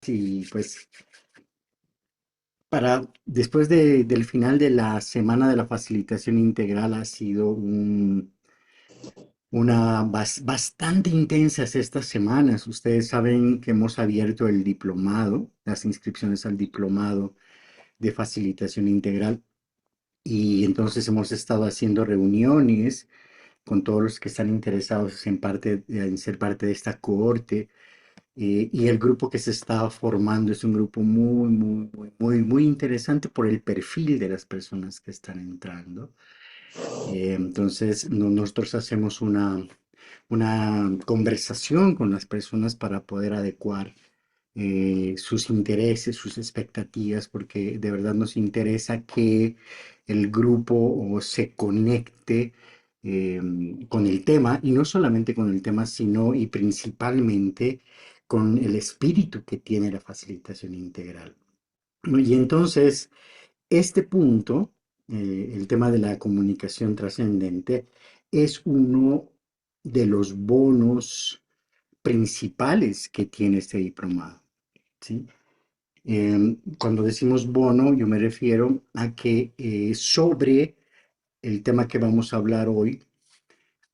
Y pues para después del final de la semana de la facilitación integral ha sido bastante intensas estas semanas. Ustedes saben que hemos abierto el diplomado, las inscripciones al diplomado de facilitación integral y entonces hemos estado haciendo reuniones con todos los que están interesados en ser parte de esta cohorte. Y el grupo que se está formando es un grupo muy interesante por el perfil de las personas que están entrando. Entonces, nosotros hacemos una conversación con las personas para poder adecuar sus intereses, sus expectativas, porque de verdad nos interesa que el grupo se conecte eh, con el tema, y no solamente con el tema, sino y principalmente con el espíritu que tiene la facilitación integral. Y entonces, este punto, el tema de la comunicación trascendente, es uno de los bonos principales que tiene este diplomado, ¿sí? Cuando decimos bono, yo me refiero a que sobre el tema que vamos a hablar hoy,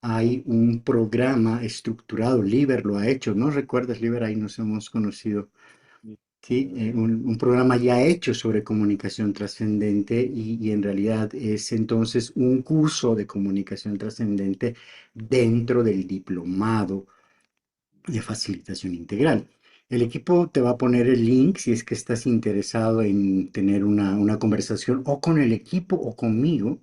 hay un programa estructurado. Liber lo ha hecho, ¿no? ¿Recuerdas, Liber? Ahí nos hemos conocido. Sí, un programa ya hecho sobre comunicación trascendente y en realidad es entonces un curso de comunicación trascendente dentro del diplomado de facilitación integral. El equipo te va a poner el link si es que estás interesado en tener una conversación o con el equipo o conmigo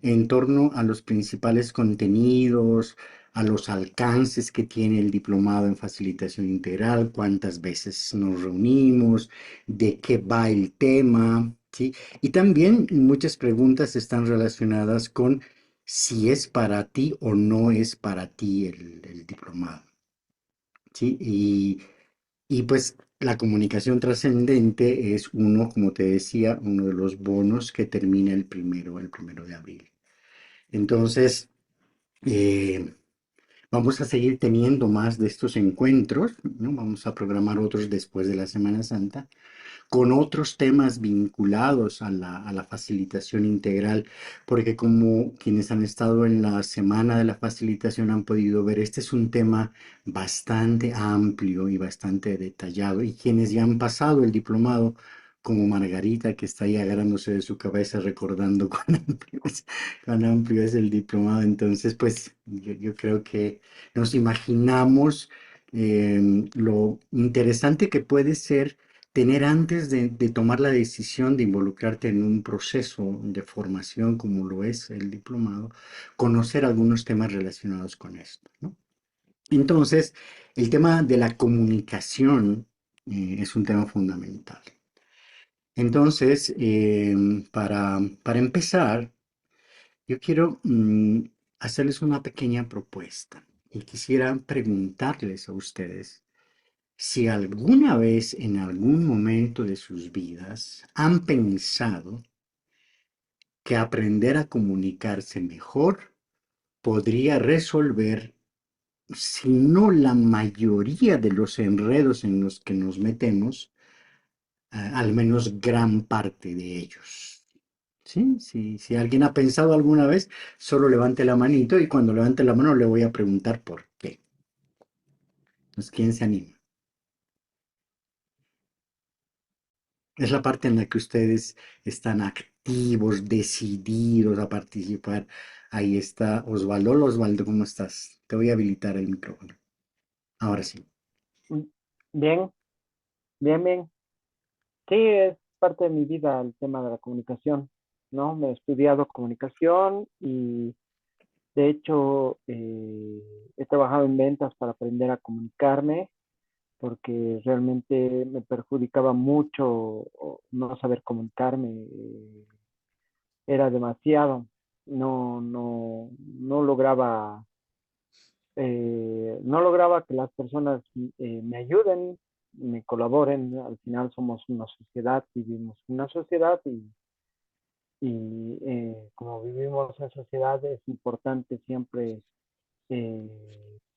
en torno a los principales contenidos, a los alcances que tiene el diplomado en facilitación integral, cuántas veces nos reunimos, de qué va el tema, ¿sí? Y también muchas preguntas están relacionadas con si es para ti o no es para ti el diplomado, ¿sí? Y pues la comunicación trascendente es uno, como te decía, uno de los bonos que termina el primero de abril. Entonces, eh, vamos a seguir teniendo más de estos encuentros, ¿no? Vamos a programar otros después de la Semana Santa, con otros temas vinculados a la facilitación integral, porque como quienes han estado en la Semana de la Facilitación han podido ver, este es un tema bastante amplio y bastante detallado, y quienes ya han pasado el diplomado, como Margarita, que está ahí agarrándose de su cabeza recordando cuán amplio es el diplomado. Entonces, pues yo creo que nos imaginamos lo interesante que puede ser tener antes de tomar la decisión de involucrarte en un proceso de formación como lo es el diplomado, conocer algunos temas relacionados con esto, ¿no? Entonces, el tema de la comunicación es un tema fundamental. Entonces, para empezar, yo quiero hacerles una pequeña propuesta y quisiera preguntarles a ustedes si alguna vez en algún momento de sus vidas han pensado que aprender a comunicarse mejor podría resolver, si no la mayoría de los enredos en los que nos metemos, al menos gran parte de ellos. ¿Sí? Si alguien ha pensado alguna vez, solo levante la manito y cuando levante la mano le voy a preguntar por qué. Entonces, ¿quién se anima? Es la parte en la que ustedes están activos, decididos a participar. Ahí está Osvaldo. Hola, Osvaldo, ¿cómo estás? Te voy a habilitar el micrófono. Ahora sí. Mm, Bien, bien. Sí, es parte de mi vida el tema de la comunicación, ¿no? Me he estudiado comunicación y de hecho he trabajado en ventas para aprender a comunicarme porque realmente me perjudicaba mucho no saber comunicarme, era demasiado, no lograba, no lograba que las personas me ayuden, me colaboren. Al final somos una sociedad, vivimos en una sociedad y como vivimos en sociedad es importante siempre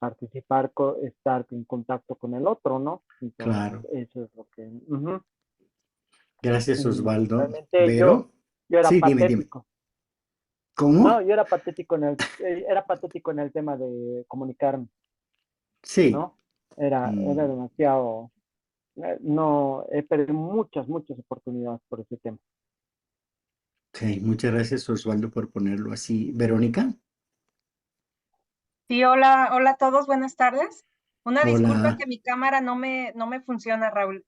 participar, estar en contacto con el otro, ¿no? Entonces, claro. eso es lo que... ujú. Gracias, Y Osvaldo. realmente Vero, yo era sí, dime, dime. patético. No, ¿Cómo? yo era patético en el tema de comunicarme, Sí. ¿no? Era Mm, demasiado, no, he perdido muchas oportunidades por ese tema. ok, muchas gracias, Osvaldo, por ponerlo así. Verónica, Sí, hola, hola a todos, buenas tardes. Una disculpa hola. que mi cámara no me funciona, Raúl,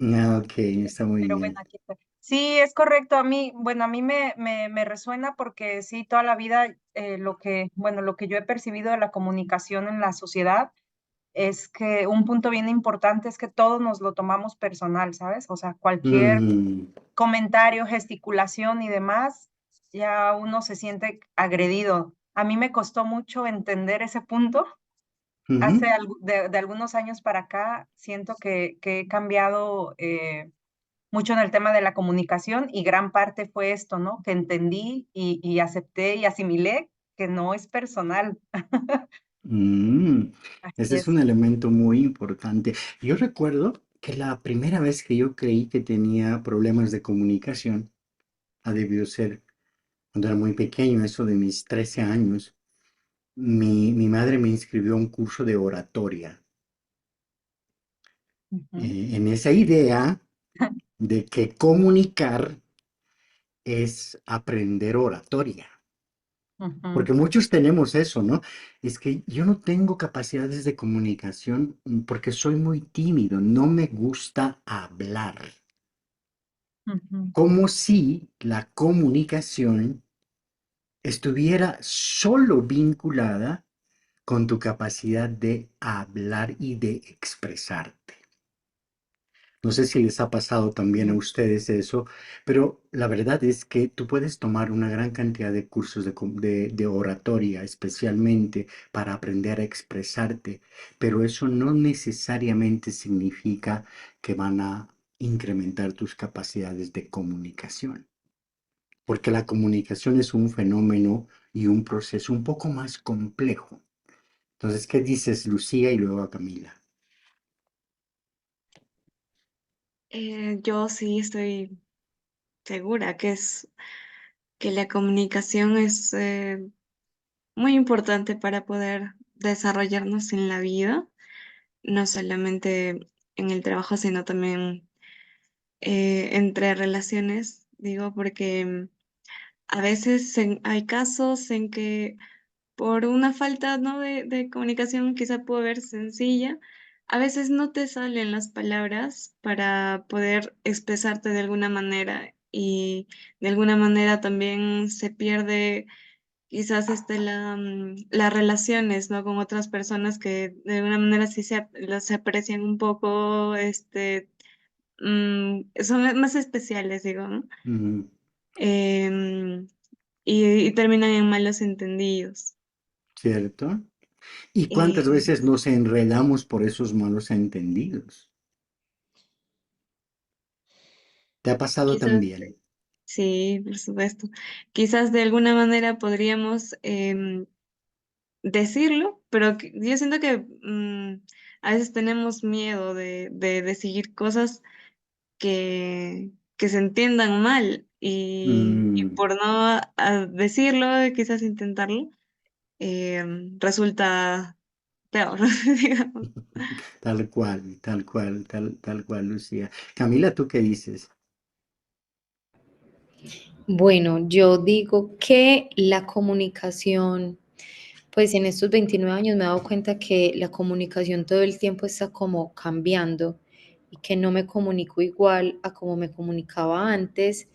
Ah, ok, está muy pero bueno, bien. aquí está. Sí, es correcto, a mí, bueno, a mí me resuena porque sí, toda la vida lo que yo he percibido de la comunicación en la sociedad es que un punto bien importante es que todos nos lo tomamos personal, ¿sabes? O sea, cualquier Mm, comentario, gesticulación y demás, ya uno se siente agredido. A mí me costó mucho entender ese punto. ujú, De algunos años para acá siento que he cambiado mucho en el tema de la comunicación y gran parte fue esto, ¿no? Que entendí y acepté y asimilé que no es personal. mm. Así Ese es un es. elemento muy importante. Yo recuerdo que la primera vez que yo creí que tenía problemas de comunicación, ha debido ser cuando era muy pequeño, eso de mis 13 años. Mi madre me inscribió a un curso de oratoria. Ujú, En esa idea de que comunicar es aprender oratoria. ujú, Porque muchos tenemos eso, ¿no? Es que yo no tengo capacidades de comunicación porque soy muy tímido, no me gusta hablar. ujú. Como si la comunicación estuviera solo vinculada con tu capacidad de hablar y de expresarte. No sé si les ha pasado también a Sí. ustedes eso, pero la verdad es que tú puedes tomar una gran cantidad de cursos de oratoria, especialmente para aprender a expresarte, pero eso no necesariamente significa que van a incrementar tus capacidades de comunicación, porque la comunicación es un fenómeno y un proceso un poco más complejo. Entonces, ¿qué dices, Lucía, y luego a Camila? Yo sí estoy segura que la comunicación es muy importante para poder desarrollarnos en la vida, no solamente en el trabajo, sino también entre relaciones, digo, porque a veces hay casos en que por una falta, ¿no? de comunicación quizá puede ver sencilla, a veces no te salen las palabras para poder expresarte de alguna manera y de alguna manera también se pierde quizás las relaciones, ¿no? Con otras personas que de alguna manera sí se aprecian un poco, son más especiales, digo, ¿no? Mm, Em, y terminan en malos entendidos. ¿cierto? ¿Y cuántas Eh, veces nos enredamos por esos malos entendidos? ¿Te ha pasado Quizás, también? sí, por supuesto. Quizás de alguna manera podríamos decirlo, pero yo siento que a veces tenemos miedo de decir cosas que se entiendan mal y Mm, por no decirlo, quizás intentarlo, resulta peor, digamos. tal cual, Lucía. Camila, ¿tú qué dices? Bueno, yo digo que la comunicación, pues en estos 29 años me he dado cuenta que la comunicación todo el tiempo está como cambiando y que no me comunico igual a como me comunicaba antes,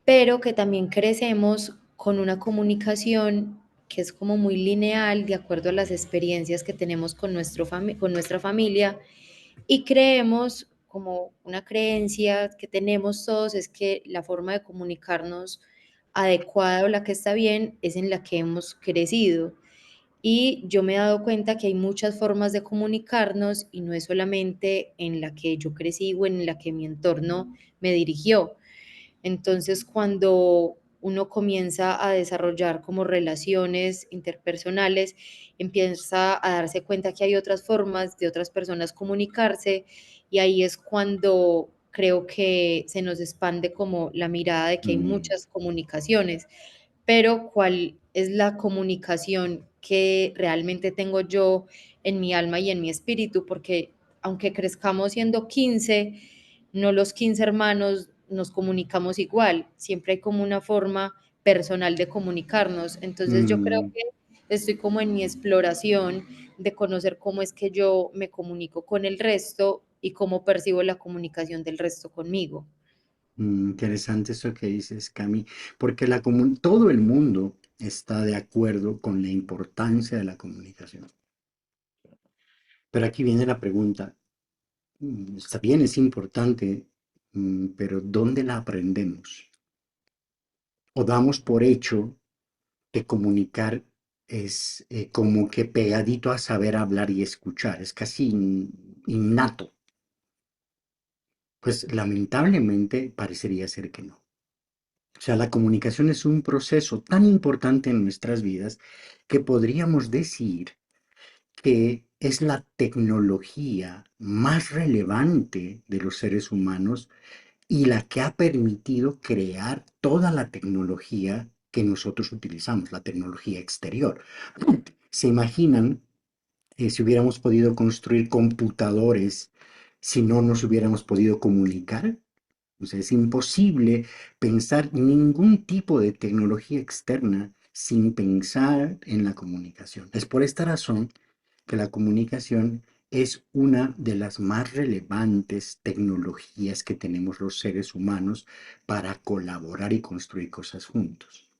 pero que también crecemos con una comunicación que es como muy lineal de acuerdo a las experiencias que tenemos con, con nuestra familia y creemos, como una creencia que tenemos todos, es que la forma de comunicarnos adecuada o la que está bien es en la que hemos crecido. Y yo me he dado cuenta que hay muchas formas de comunicarnos y no es solamente en la que yo crecí o en la que mi entorno me dirigió. Entonces, cuando uno comienza a desarrollar como relaciones interpersonales, empieza a darse cuenta que hay otras formas de otras personas comunicarse y ahí es cuando creo que se nos expande como la mirada de que hay Mm, muchas comunicaciones, pero ¿cuál es la comunicación que realmente tengo yo en mi alma y en mi espíritu? Porque aunque crezcamos siendo 15, no los 15 hermanos nos comunicamos igual, siempre hay como una forma personal de comunicarnos. Entonces yo creo mm, que estoy como en mi exploración de conocer cómo es que yo me comunico con el resto y cómo percibo la comunicación del resto conmigo. interesante eso que dices, Cami, porque todo el mundo está de acuerdo con la importancia de la comunicación. Pero aquí viene la pregunta, está bien, es importante, pero ¿dónde la aprendemos? ¿O damos por hecho que comunicar es como que pegadito a saber hablar y escuchar? Es casi innato. Pues lamentablemente parecería ser que no. O sea, la comunicación es un proceso tan importante en nuestras vidas que podríamos decir que es la tecnología más relevante de los seres humanos y la que ha permitido crear toda la tecnología que nosotros utilizamos, la tecnología exterior. ¿Se imaginan si hubiéramos podido construir computadores si no nos hubiéramos podido comunicar? O sea, es imposible pensar ningún tipo de tecnología externa sin pensar en la comunicación. Es por esta razón que la comunicación es una de las más relevantes tecnologías que tenemos los seres humanos para colaborar y construir cosas juntos.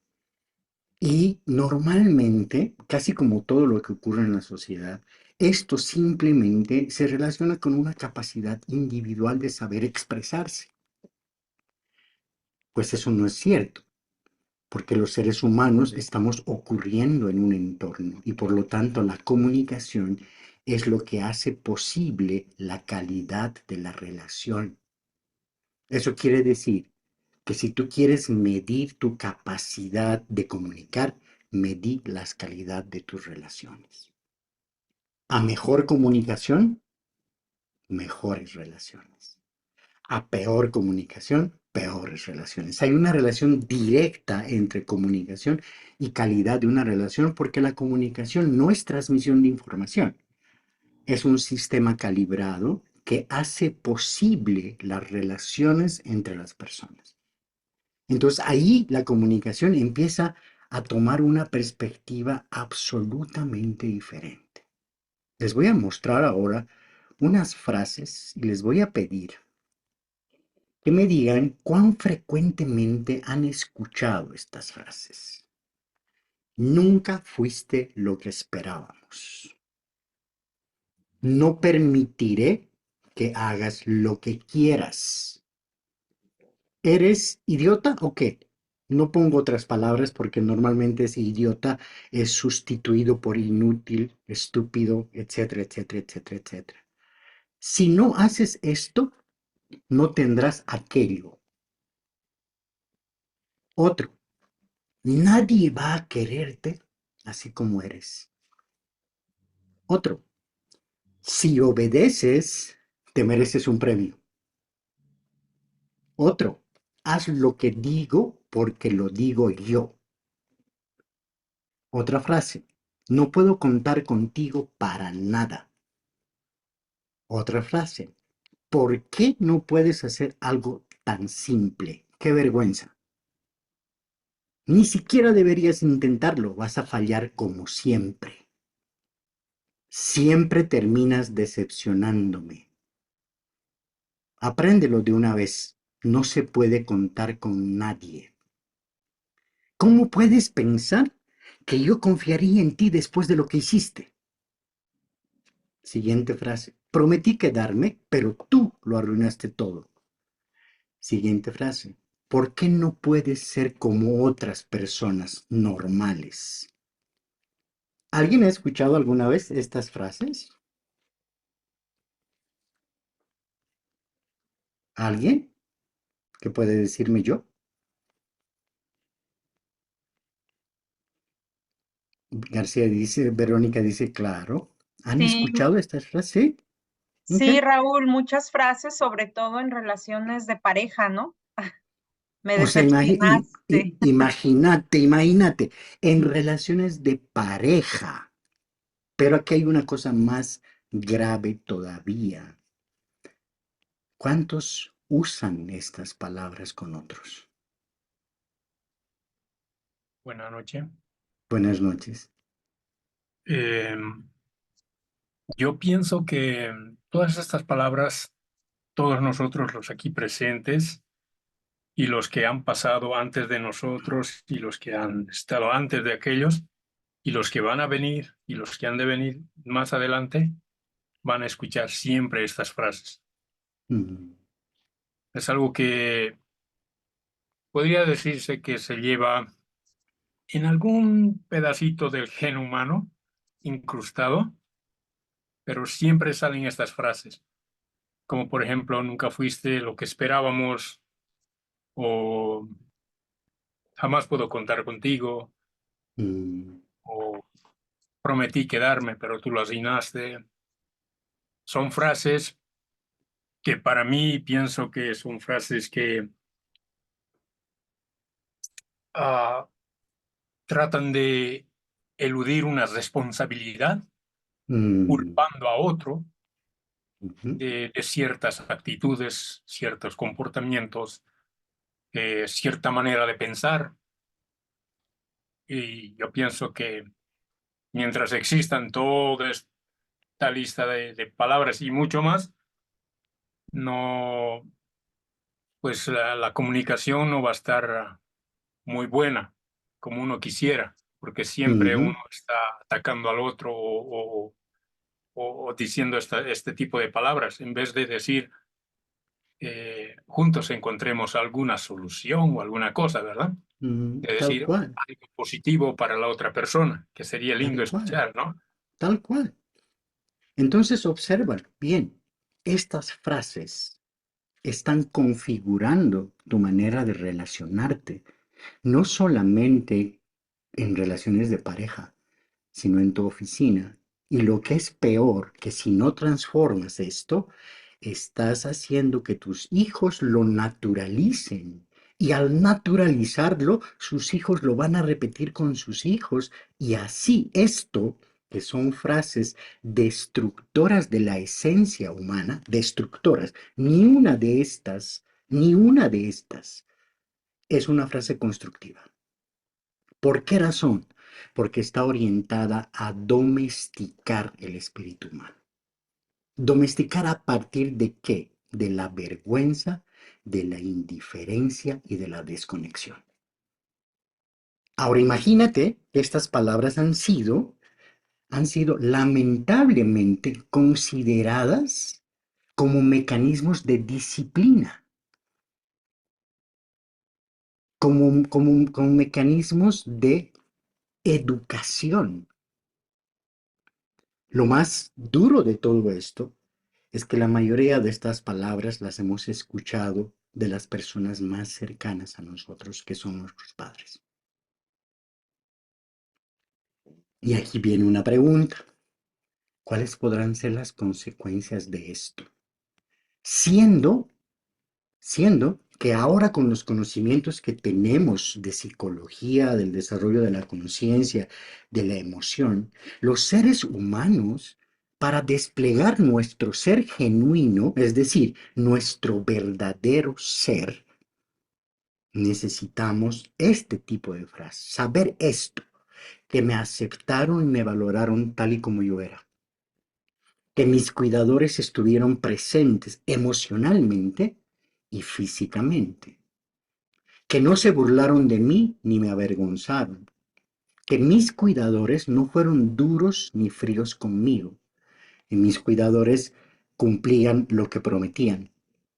Y normalmente, casi como todo lo que ocurre en la sociedad, esto simplemente se relaciona con una capacidad individual de saber expresarse. Pues eso no es cierto, porque los seres humanos estamos ocurriendo en un entorno y por lo tanto la comunicación es lo que hace posible la calidad de la relación. Eso quiere decir que si tú quieres medir tu capacidad de comunicar, medir la calidad de tus relaciones. A mejor comunicación, mejores relaciones. A peor comunicación, peores relaciones. Hay una relación directa entre comunicación y calidad de una relación porque la comunicación no es transmisión de información, es un sistema calibrado que hace posible las relaciones entre las personas. Entonces ahí la comunicación empieza a tomar una perspectiva absolutamente diferente. Les voy a mostrar ahora unas frases y les voy a pedir que me digan cuán frecuentemente han escuchado estas frases. Nunca fuiste lo que esperábamos. No permitiré que hagas lo que quieras. ¿Eres idiota o qué? No pongo otras palabras porque normalmente ese idiota es sustituido por inútil, estúpido, etcétera, etcétera, etcétera, etcétera. Si no haces esto, no tendrás aquello. Otro, nadie va a quererte así como eres. Otro, si obedeces, te mereces un premio. Otro, haz lo que digo porque lo digo yo. Otra frase, no puedo contar contigo para nada. Otra frase, ¿por qué no puedes hacer algo tan simple? ¡Qué vergüenza! Ni siquiera deberías intentarlo, vas a fallar como siempre. Siempre terminas decepcionándome. Apréndelo de una vez. No se puede contar con nadie. ¿Cómo puedes pensar que yo confiaría en ti después de lo que hiciste? Siguiente frase. Prometí quedarme, pero tú lo arruinaste todo. Siguiente frase. ¿Por qué no puedes ser como otras personas normales? ¿Alguien ha escuchado alguna vez estas frases? ¿Alguien? ¿Qué puede decirme yo? García dice, Verónica dice, claro. ¿Han Sí, escuchado estas frases? Sí. Ok. sí, Raúl, muchas frases, sobre todo en relaciones de pareja, ¿no? Me O sea, decepcionaste. imagínate, en relaciones de pareja. Pero aquí hay una cosa más grave todavía. ¿Cuántos usan estas palabras con otros? Buenas noches. Buenas noches. Yo pienso que todas estas palabras, todos nosotros los aquí presentes y los que han pasado antes de nosotros y los que han estado antes de aquellos y los que van a venir y los que han de venir más adelante, van a escuchar siempre estas frases. Mm, Es algo que podría decirse que se lleva en algún pedacito del gen humano incrustado, pero siempre salen estas frases, como por ejemplo, nunca fuiste lo que esperábamos, o jamás puedo contar contigo, mm, o prometí quedarme, pero tú lo asesinaste. Son frases que para mí pienso que son frases que ah, tratan de eludir una responsabilidad, mm, culpando a otro ujú, de ciertas actitudes, ciertos comportamientos, cierta manera de pensar. Y yo pienso que mientras existan toda esta lista de palabras y mucho más, no, pues la comunicación no va a estar muy buena como uno quisiera, porque siempre ujú, uno está atacando al otro o diciendo este tipo de palabras, en vez de decir juntos encontremos alguna solución o alguna cosa, ¿verdad? De decir algo positivo para la otra persona, que sería tal lindo cual, escuchar, ¿no? tal cual. Entonces observa bien, estas frases están configurando tu manera de relacionarte, no solamente en relaciones de pareja, sino en tu oficina. Y lo que es peor, que si no transformas esto, estás haciendo que tus hijos lo naturalicen. Y al naturalizarlo, sus hijos lo van a repetir con sus hijos. Y así esto, que son frases destructoras de la esencia humana, destructoras, ni una de estas es una frase constructiva. ¿Por qué razón? Porque está orientada a domesticar el espíritu humano. ¿Domesticar a partir de qué? De la vergüenza, de la indiferencia y de la desconexión. Ahora imagínate que estas palabras han sido lamentablemente consideradas como mecanismos de disciplina, como mecanismos de educación. Lo más duro de todo esto es que la mayoría de estas palabras las hemos escuchado de las personas más cercanas a nosotros, que son nuestros padres. Y aquí viene una pregunta. ¿Cuáles podrán ser las consecuencias de esto? Siendo que ahora con los conocimientos que tenemos de psicología, del desarrollo de la conciencia, de la emoción, los seres humanos, para desplegar nuestro ser genuino, es decir, nuestro verdadero ser, necesitamos este tipo de frases, saber esto, que me aceptaron y me valoraron tal y como yo era, que mis cuidadores estuvieron presentes emocionalmente y físicamente, que no se burlaron de mí ni me avergonzaron, que mis cuidadores no fueron duros ni fríos conmigo, y mis cuidadores cumplían lo que prometían,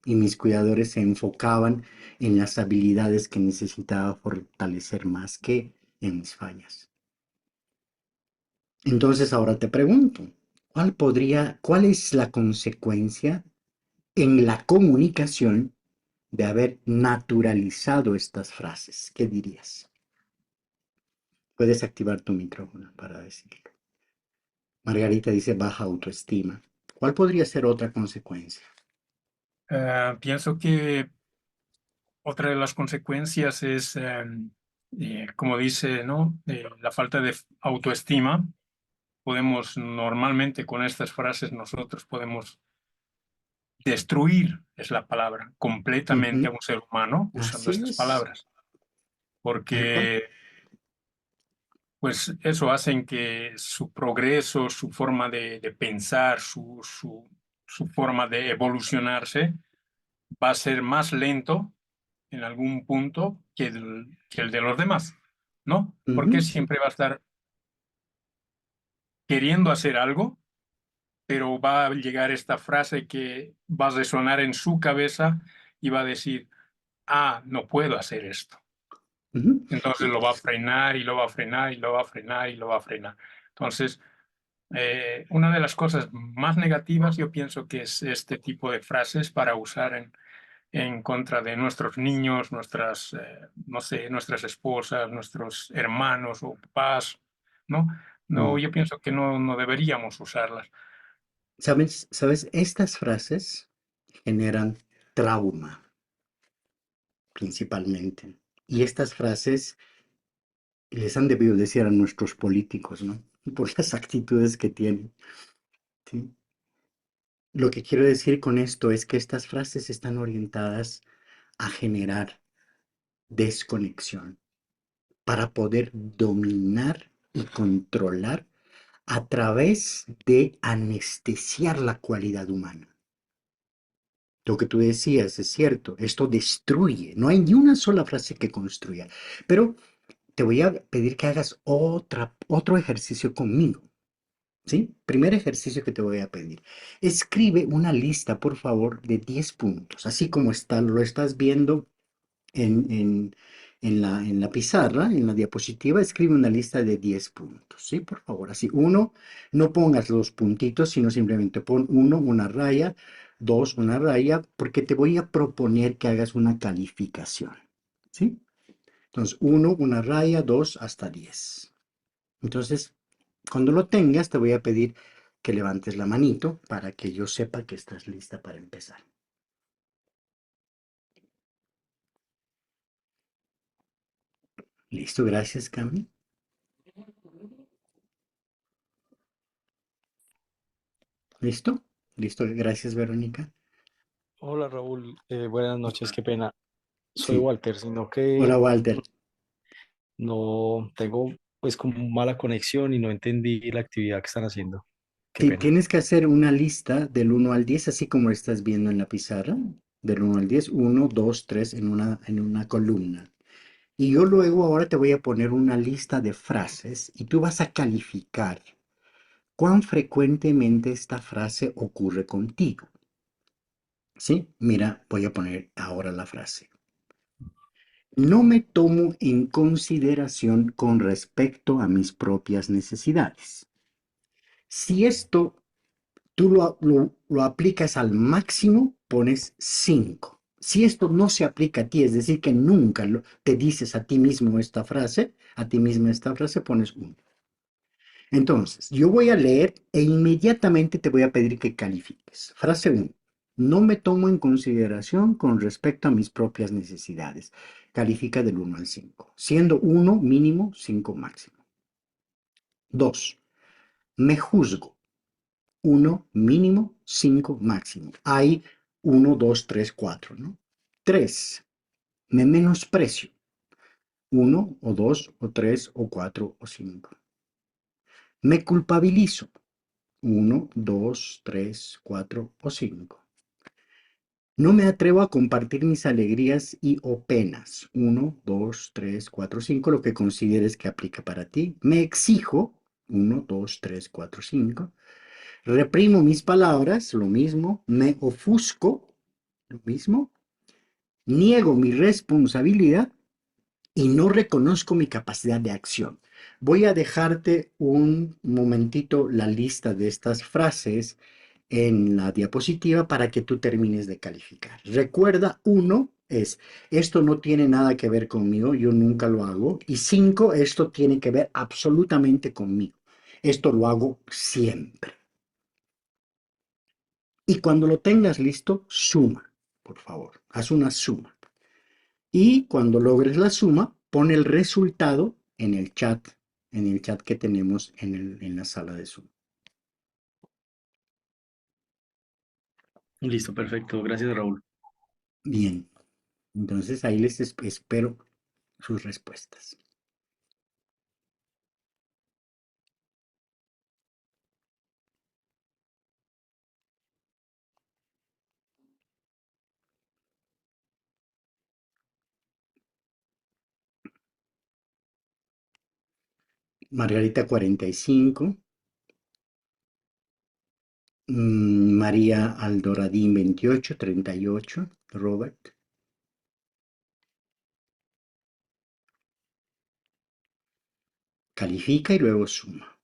y mis cuidadores se enfocaban en las habilidades que necesitaba fortalecer más que en mis fallas. Entonces ahora te pregunto, ¿cuál es la consecuencia en la comunicación de haber naturalizado estas frases? ¿Qué dirías? Puedes activar tu micrófono para decirlo. Margarita dice baja autoestima. ¿Cuál podría ser otra consecuencia? Pienso que otra de las consecuencias es, como dice, ¿no? La falta de autoestima. Podemos normalmente con estas frases nosotros podemos destruir, es la palabra, completamente a Ujú. un ser humano usando Así estas es, palabras, tal cual. porque pues eso hacen que su progreso, su forma de pensar, su forma de evolucionarse va a ser más lento en algún punto que el de los demás, ¿no? Porque Ujú, siempre va a estar queriendo hacer algo, pero va a llegar esta frase que va a resonar en su cabeza y va a decir, ah, no puedo hacer esto. ujú. Entonces lo va a frenar y lo va a frenar y lo va a frenar y lo va a frenar. Entonces, una de las cosas más negativas yo pienso que es este tipo de frases para usar en contra de nuestros niños, nuestras, no sé, nuestras esposas, nuestros hermanos o papás, ¿no? No, Mm. yo pienso que no deberíamos usarlas. ¿Sabes? Estas frases generan trauma, principalmente. Y estas frases les han debido decir a nuestros políticos, ¿no? Por las actitudes que tienen, ¿sí? Lo que quiero decir con esto es que estas frases están orientadas a generar desconexión para poder dominar y controlar a través de anestesiar la cualidad humana. Lo que tú decías es cierto, esto destruye, no hay ni una sola frase que construya, pero te voy a pedir que hagas otro ejercicio conmigo, ¿sí? Primer ejercicio que te voy a pedir. Escribe una lista, por favor, de 10 puntos, así como está, lo estás viendo en, en, en la pizarra, en la diapositiva, escribe una lista de 10 puntos, ¿sí? Por favor, así, uno, no pongas los puntitos, sino simplemente pon uno, una raya, dos, una raya, porque te voy a proponer que hagas una calificación, ¿sí? Entonces, uno, una raya, dos, hasta 10. Entonces, cuando lo tengas, te voy a pedir que levantes la manito para que yo sepa que estás lista para empezar. Listo, gracias, Cami. ¿Listo? Listo, gracias, Verónica. Hola Raúl, buenas noches, qué pena. Soy Sí. Walter, sino que Hola, Walter. no tengo pues como mala conexión y no entendí la actividad que están haciendo. Qué pena. Tienes que hacer una lista del 1 al 10, así como estás viendo en la pizarra. Del 1 al 10, 1, 2, 3 en una columna. Y yo luego ahora te voy a poner una lista de frases y tú vas a calificar cuán frecuentemente esta frase ocurre contigo. ¿Sí? Mira, voy a poner ahora la frase. No me tomo en consideración con respecto a mis propias necesidades. Si esto tú lo aplicas al máximo, pones 5. Si esto no se aplica a ti, es decir, que nunca te dices a ti mismo esta frase, a ti misma esta frase, pones 1. Entonces, yo voy a leer e inmediatamente te voy a pedir que califiques. Frase 1. No me tomo en consideración con respecto a mis propias necesidades. Califica del 1 al 5, siendo 1 mínimo, 5 máximo. 2. Me juzgo. 1 mínimo, 5 máximo. Hay 1, 2, 3, 4, ¿no? 3. Me menosprecio. 1 o 2 o 3 o 4 o 5. Me culpabilizo. 1, 2, 3, 4 o 5. No me atrevo a compartir mis alegrías y o penas. 1, 2, 3, 4, 5, lo que consideres que aplica para ti. Me exijo. 1, 2, 3, 4, 5. Reprimo mis palabras, lo mismo. Me ofusco, lo mismo. Niego mi responsabilidad y no reconozco mi capacidad de acción. Voy a dejarte un momentito la lista de estas frases en la diapositiva para que tú termines de calificar. Recuerda, 1 es, esto no tiene nada que ver conmigo, yo nunca lo hago. Y 5, esto tiene que ver absolutamente conmigo. Esto lo hago siempre. Y cuando lo tengas listo, suma, por favor, haz una suma. Y cuando logres la suma, pon el resultado en el chat que tenemos en la sala de Zoom. Listo, perfecto. Gracias, Raúl. Bien, entonces ahí les espero sus respuestas. Margarita 45, María Aldoradín 28, 38, Robert. Califica y luego suma.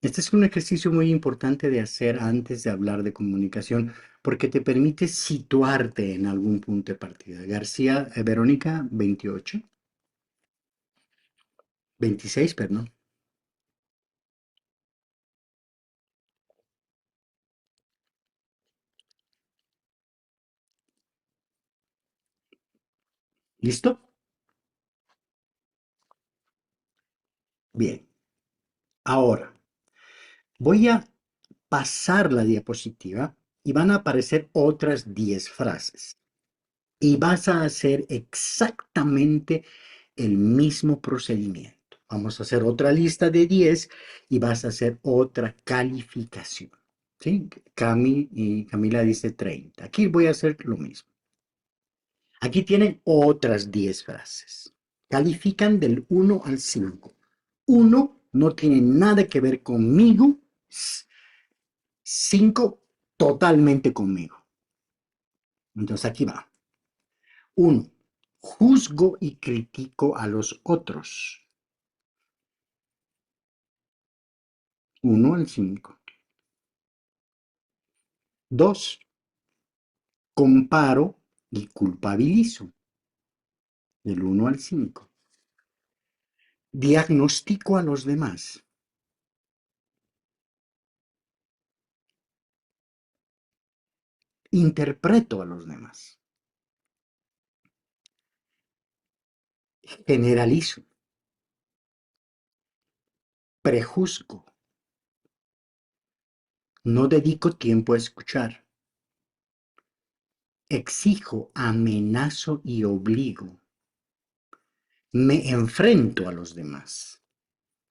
Este es un ejercicio muy importante de hacer antes de hablar de comunicación porque te permite situarte en algún punto de partida. García, Verónica 28, 26, perdón. ¿Listo? Bien. Ahora, voy a pasar la diapositiva y van a aparecer otras 10 frases. Y vas a hacer exactamente el mismo procedimiento. Vamos a hacer otra lista de 10 y vas a hacer otra calificación. ¿Sí? Camila dice 30. Aquí voy a hacer lo mismo. Aquí tienen otras 10 frases. Califican del 1 al 5. 1 no tiene nada que ver conmigo. 5 totalmente conmigo. Entonces aquí va. 1. Juzgo y critico a los otros. 1 al 5. 2. Comparo y culpabilizo. Del 1 al 5. Diagnostico a los demás. Interpreto a los demás. Generalizo. Prejuzgo. No dedico tiempo a escuchar. Exijo, amenazo y obligo. Me enfrento a los demás.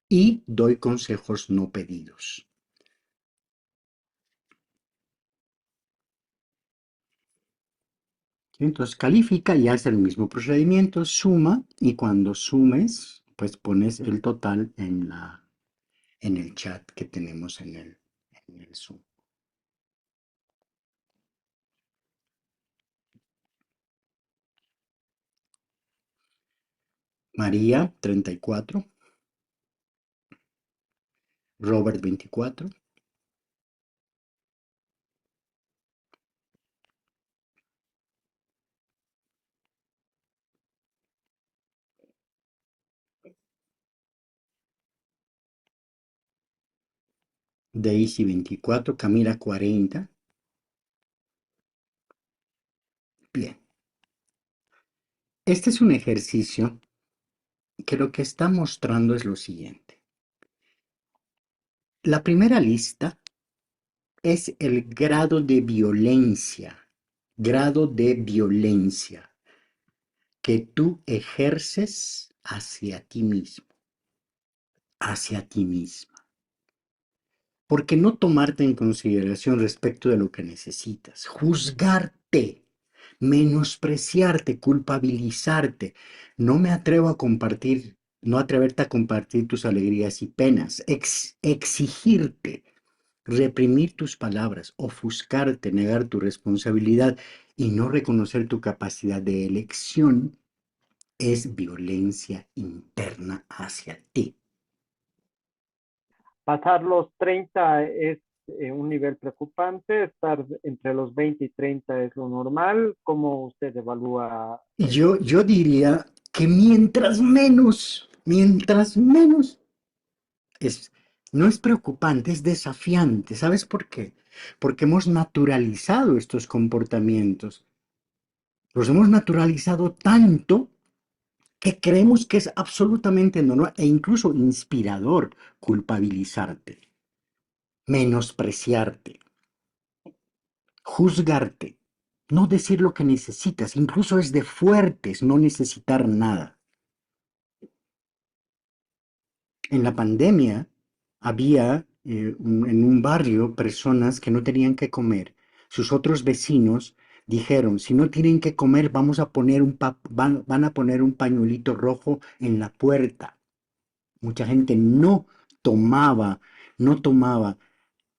Y doy consejos no pedidos. Entonces califica y hace el mismo procedimiento, suma, y cuando sumes, pues pones el total en el chat que tenemos en el Zoom. María, 34. Robert, 24. Daisy, 24. Camila, 40. Bien. Este es un ejercicio que lo que está mostrando es lo siguiente. La primera lista es el grado de violencia que tú ejerces hacia ti mismo, hacia ti misma. ¿Por qué no tomarte en consideración respecto de lo que necesitas? Juzgarte, menospreciarte, culpabilizarte. No me atrevo a compartir, no atreverte a compartir tus alegrías y penas. Exigirte, reprimir tus palabras, ofuscarte, negar tu responsabilidad y no reconocer tu capacidad de elección es violencia interna hacia ti. Pasar los 30 es un nivel preocupante, estar entre los 20 y 30 es lo normal. ¿Cómo usted evalúa Y eso? yo diría que mientras menos, es, no es preocupante, es desafiante. ¿Sabes por qué? Porque hemos naturalizado estos comportamientos. Los hemos naturalizado tanto que creemos que es absolutamente normal e incluso inspirador culpabilizarte, menospreciarte, juzgarte, no decir lo que necesitas. Incluso es de fuertes no necesitar nada. En la pandemia había en un barrio personas que no tenían que comer. Sus otros vecinos dijeron, si no tienen que comer, vamos a poner van a poner un pañuelito rojo en la puerta. Mucha gente tomaba, no tomaba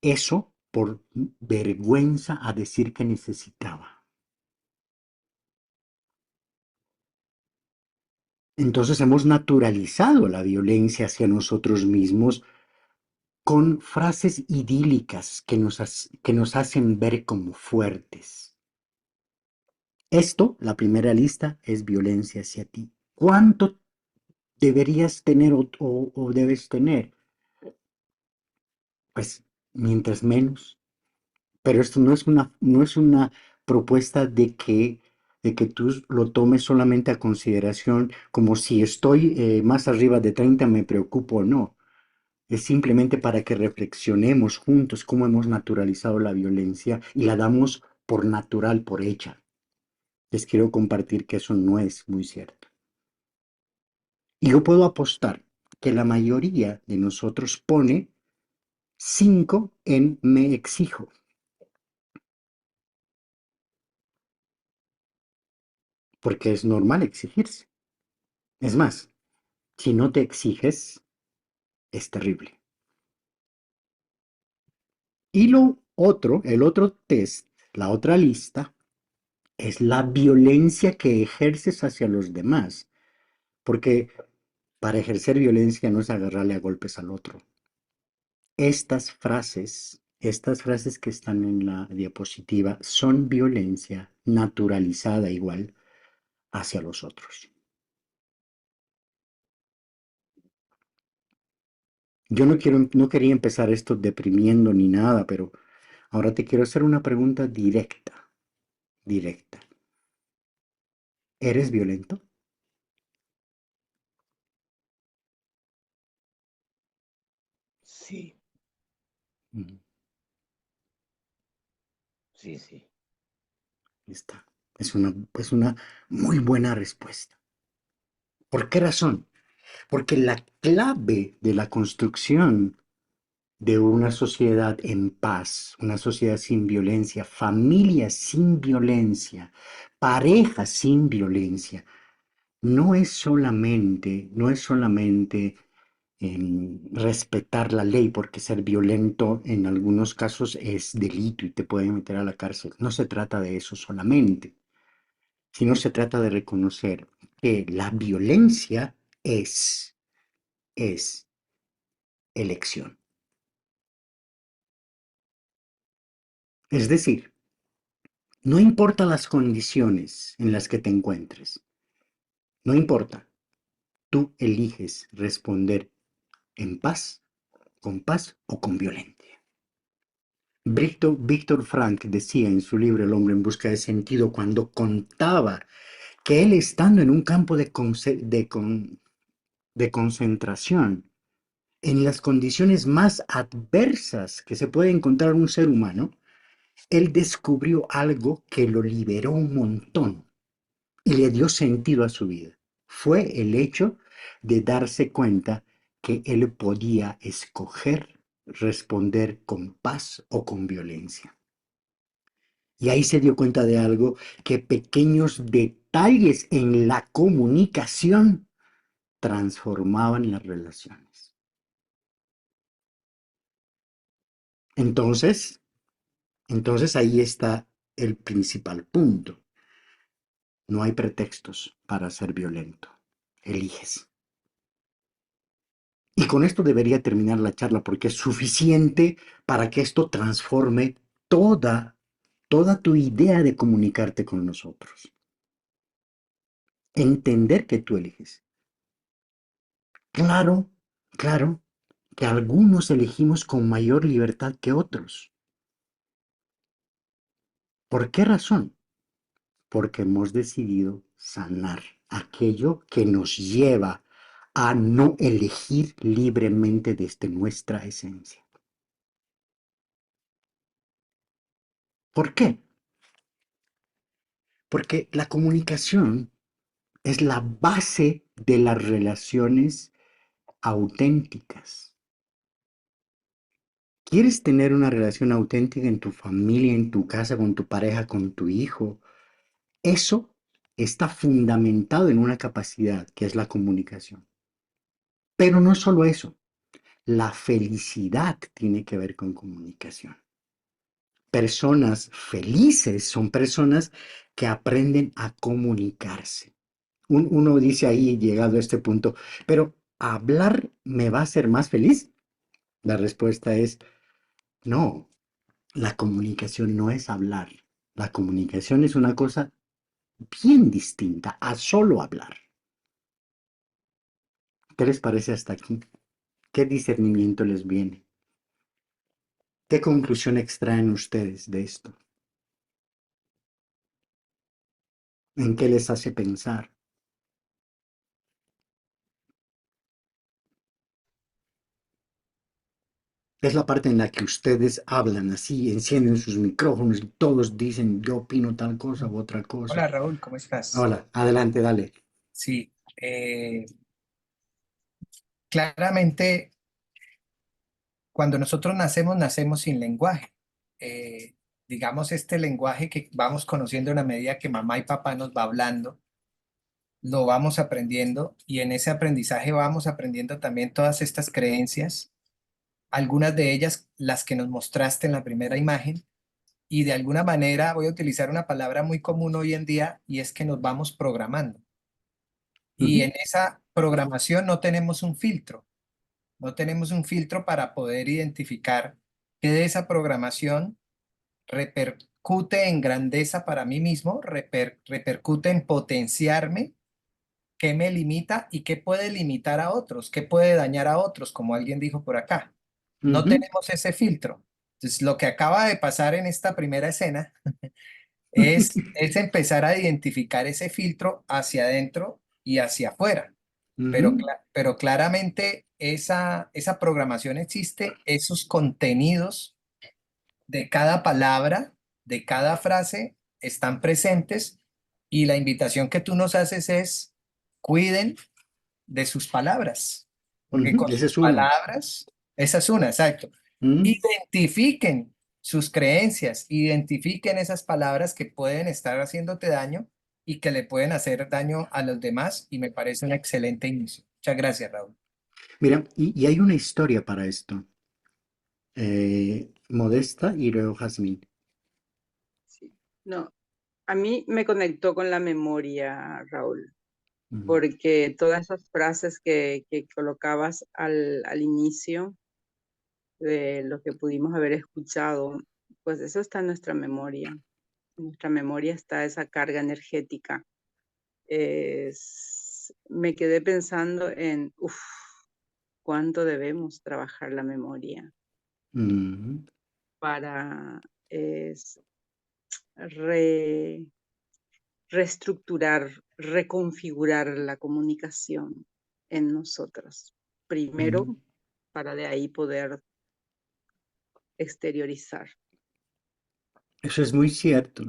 eso por vergüenza a decir que necesitaba. Entonces hemos naturalizado la violencia hacia nosotros mismos con frases idílicas que nos hacen ver como fuertes. Esto, la primera lista, es violencia hacia ti. ¿Cuánto deberías tener o debes tener? Pues mientras menos. Pero esto no es una propuesta de que tú lo tomes solamente a consideración como si estoy más arriba de 30 me preocupo o no. Es simplemente para que reflexionemos juntos cómo hemos naturalizado la violencia y la damos por natural, por hecha. Les quiero compartir que eso no es muy cierto. Y yo puedo apostar que la mayoría de nosotros pone 5 en me exijo. Porque es normal exigirse. Es más, si no te exiges, es terrible. Y el otro test, la otra lista, es la violencia que ejerces hacia los demás. Porque para ejercer violencia no es agarrarle a golpes al otro. Estas frases que están en la diapositiva son violencia naturalizada igual hacia los otros. Yo no quería empezar esto deprimiendo ni nada, pero ahora te quiero hacer una pregunta directa. ¿Eres violento? Sí, Mm, sí, sí. Está. Es una muy buena respuesta. ¿Por qué razón? Porque la clave de la construcción de una sociedad en paz, una sociedad sin violencia, familias sin violencia, parejas sin violencia, no es solamente respetar la ley, porque ser violento en algunos casos es delito y te pueden meter a la cárcel. No se trata de eso solamente, sino se trata de reconocer que la violencia es elección. Es decir, no importa las condiciones en las que te encuentres, no importa, tú eliges responder en paz o con violencia. Víctor Frank decía en su libro El hombre en busca de sentido, cuando contaba que él estando en un campo de concentración, en las condiciones más adversas que se puede encontrar un ser humano, él descubrió algo que lo liberó un montón y le dio sentido a su vida. Fue el hecho de darse cuenta que él podía escoger responder con paz o con violencia. Y ahí se dio cuenta de algo, que pequeños detalles en la comunicación transformaban las relaciones. Entonces, ahí está el principal punto. No hay pretextos para ser violento. Eliges. Y con esto debería terminar la charla porque es suficiente para que esto transforme toda tu idea de comunicarte con nosotros. Entender que tú eliges. Claro, claro, que algunos elegimos con mayor libertad que otros. ¿Por qué razón? Porque hemos decidido sanar aquello que nos lleva a no elegir libremente desde nuestra esencia. ¿Por qué? Porque la comunicación es la base de las relaciones auténticas. ¿Quieres tener una relación auténtica en tu familia, en tu casa, con tu pareja, con tu hijo? Eso está fundamentado en una capacidad que es la comunicación. Pero no solo eso, la felicidad tiene que ver con comunicación. Personas felices son personas que aprenden a comunicarse. Uno dice ahí, llegado a este punto, pero ¿hablar me va a hacer más feliz? La respuesta es no. La comunicación no es hablar. La comunicación es una cosa bien distinta a solo hablar. ¿Qué les parece hasta aquí? ¿Qué discernimiento les viene? ¿Qué conclusión extraen ustedes de esto? ¿En qué les hace pensar? Es la parte en la que ustedes hablan así, encienden sus micrófonos y todos dicen yo opino tal cosa u otra cosa. Hola Raúl, ¿cómo estás? Hola, adelante, dale. Sí, claramente cuando nosotros nacemos, nacemos sin lenguaje. Digamos, este lenguaje que vamos conociendo en la medida que mamá y papá nos va hablando, lo vamos aprendiendo y en ese aprendizaje vamos aprendiendo también todas estas creencias, algunas de ellas las que nos mostraste en la primera imagen, y de alguna manera voy a utilizar una palabra muy común hoy en día y es que nos vamos programando. Y en esa programación no tenemos un filtro. No tenemos un filtro para poder identificar qué de esa programación repercute en grandeza para mí mismo, repercute en potenciarme, qué me limita y qué puede limitar a otros, qué puede dañar a otros, como alguien dijo por acá. No tenemos ese filtro. Entonces, lo que acaba de pasar en esta primera escena es empezar a identificar ese filtro hacia adentro y hacia afuera. Pero claramente esa programación existe, esos contenidos de cada palabra, de cada frase, están presentes y la invitación que tú nos haces es cuiden de sus palabras, porque con Esa sus es una. palabras, esa es una, exacto. Mm, Identifiquen sus creencias, identifiquen esas palabras que pueden estar haciéndote daño y que le pueden hacer daño a los demás y me parece un excelente inicio. Muchas gracias, Raúl. Mira, y hay una historia para esto. Modesta y luego Jazmín. Sí. No, a mí me conectó con la memoria, Raúl, Ujú, porque todas esas frases que colocabas al inicio de lo que pudimos haber escuchado, pues eso está en nuestra memoria. En nuestra memoria está esa carga energética. Me quedé pensando en, cuánto debemos trabajar la memoria ujú, para re- reestructurar, reconfigurar la comunicación en nosotros. Primero, ujú. para de ahí poder exteriorizar. Eso es muy cierto.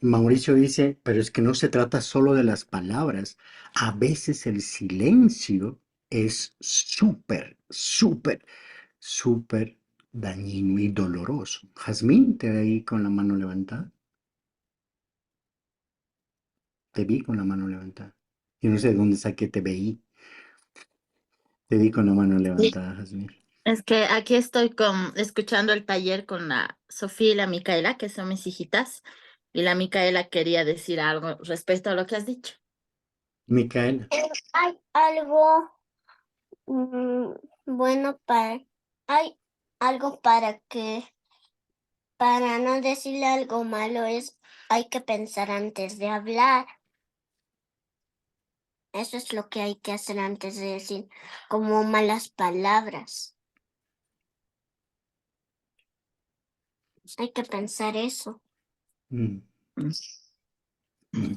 Mauricio dice, pero es que no se trata solo de las palabras. A veces el silencio es súper dañino y doloroso. Jazmín, te vi con la mano levantada. Te vi con la mano levantada. Yo no sé de dónde saqué te veí. Te vi con la mano Sí, levantada, Jazmín. es que aquí estoy escuchando el taller con la Sofía y la Micaela, que son mis hijitas, y la Micaela quería decir algo respecto a lo que has dicho. Micaela. Hay algo mm, Bueno, hay algo para no decirle algo malo hay que pensar antes de hablar. Eso es lo que hay que hacer antes de decir como malas palabras. Hay que pensar eso. Mm. Mm.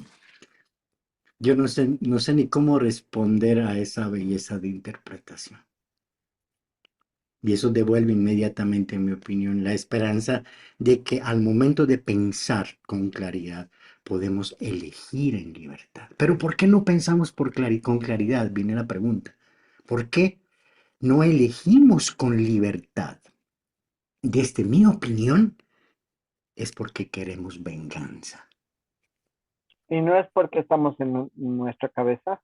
Yo no sé ni cómo responder a esa belleza de interpretación. Y eso devuelve inmediatamente, en mi opinión, la esperanza de que al momento de pensar con claridad podemos elegir en libertad. Pero ¿por qué no pensamos con claridad? Viene la pregunta. ¿Por qué no elegimos con libertad? Desde mi opinión, es porque queremos venganza. Y no es porque estamos en nuestra cabeza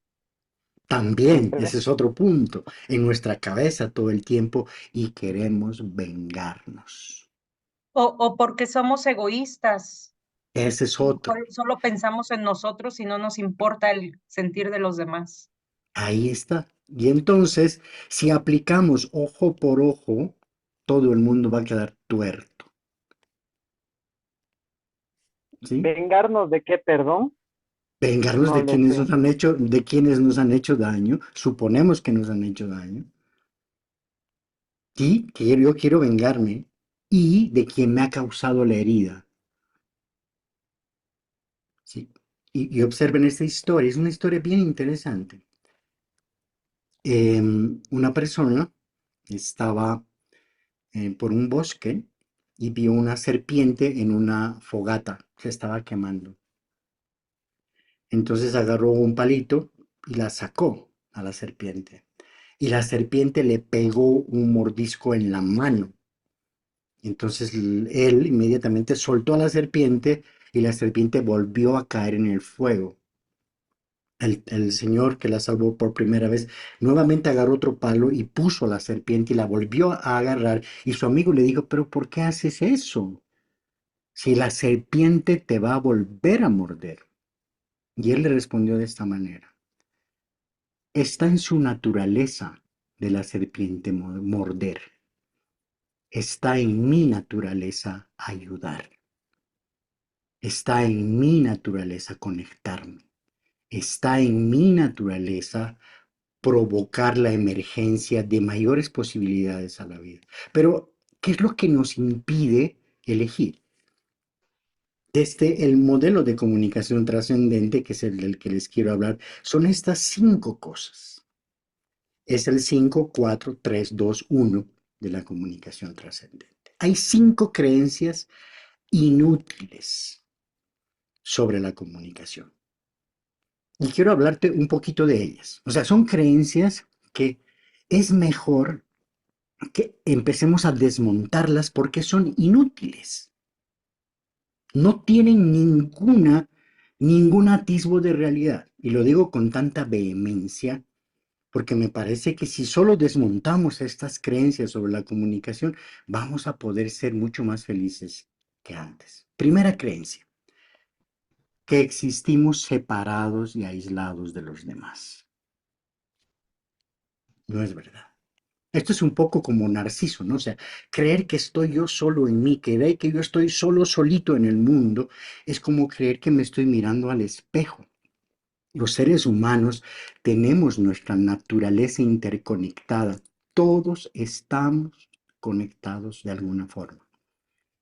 También, siempre. ese es otro punto, en nuestra cabeza todo el tiempo y queremos vengarnos. O porque somos egoístas. Ese es A lo otro. mejor solo pensamos en nosotros y no nos importa el sentir de los demás. Ahí está. Y entonces, si aplicamos ojo por ojo, todo el mundo va a quedar tuerto. ¿Sí? ¿Vengarnos de qué, perdón? Vengarnos No de le quienes sé. nos han hecho daño, suponemos que nos han hecho daño, y que yo quiero vengarme, y de quien me ha causado la herida. ¿Sí? Y observen esta historia, es una historia bien interesante. Una persona estaba por un bosque y vio una serpiente en una fogata, se estaba quemando. Entonces agarró un palito y la sacó a la serpiente. Y la serpiente le pegó un mordisco en la mano. Entonces él inmediatamente soltó a la serpiente y la serpiente volvió a caer en el fuego. El señor que la salvó por primera vez nuevamente agarró otro palo y puso a la serpiente y la volvió a agarrar. Y su amigo le dijo, pero ¿por qué haces eso? Si la serpiente te va a volver a morder. Y él le respondió de esta manera. Está en su naturaleza de la serpiente morder. Está en mi naturaleza ayudar. Está en mi naturaleza conectarme. Está en mi naturaleza provocar la emergencia de mayores posibilidades a la vida. Pero, ¿qué es lo que nos impide elegir? Desde el modelo de comunicación trascendente, que es el del que les quiero hablar, son estas 5 cosas. Es el 5, 4, 3, 2, 1 de la comunicación trascendente. Hay 5 creencias inútiles sobre la comunicación. Y quiero hablarte un poquito de ellas. O sea, son creencias que es mejor que empecemos a desmontarlas porque son inútiles. No tienen ningún atisbo de realidad. Y lo digo con tanta vehemencia porque me parece que si solo desmontamos estas creencias sobre la comunicación, vamos a poder ser mucho más felices que antes. Primera creencia, que existimos separados y aislados de los demás. No es verdad. Esto es un poco como Narciso, ¿no? O sea, creer que estoy yo solo en mí, creer que yo estoy solito en el mundo, es como creer que me estoy mirando al espejo. Los seres humanos tenemos nuestra naturaleza interconectada. Todos estamos conectados de alguna forma.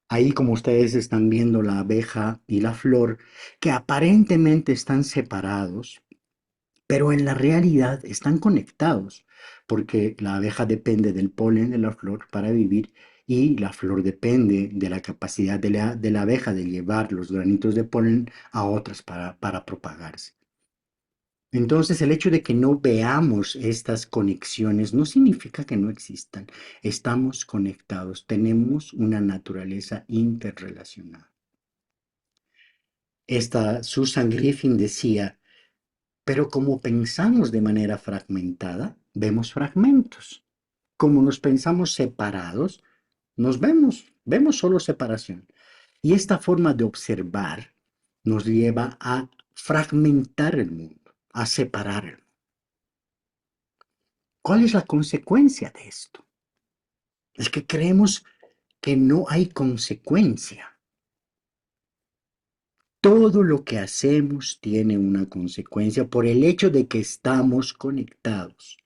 Ahí, como ustedes están viendo la abeja y la flor, que aparentemente están separados, pero en la realidad están conectados, porque la abeja depende del polen de la flor para vivir y la flor depende de la capacidad de la abeja de llevar los granitos de polen a otras para propagarse. Entonces, el hecho de que no veamos estas conexiones no significa que no existan. Estamos conectados, tenemos una naturaleza interrelacionada. Esta Susan Griffin decía, pero como pensamos de manera fragmentada, vemos fragmentos. Como nos pensamos separados, vemos solo separación. Y esta forma de observar nos lleva a fragmentar el mundo, a separar el mundo. ¿Cuál es la consecuencia de esto? Es que creemos que no hay consecuencia. Todo lo que hacemos tiene una consecuencia por el hecho de que estamos conectados.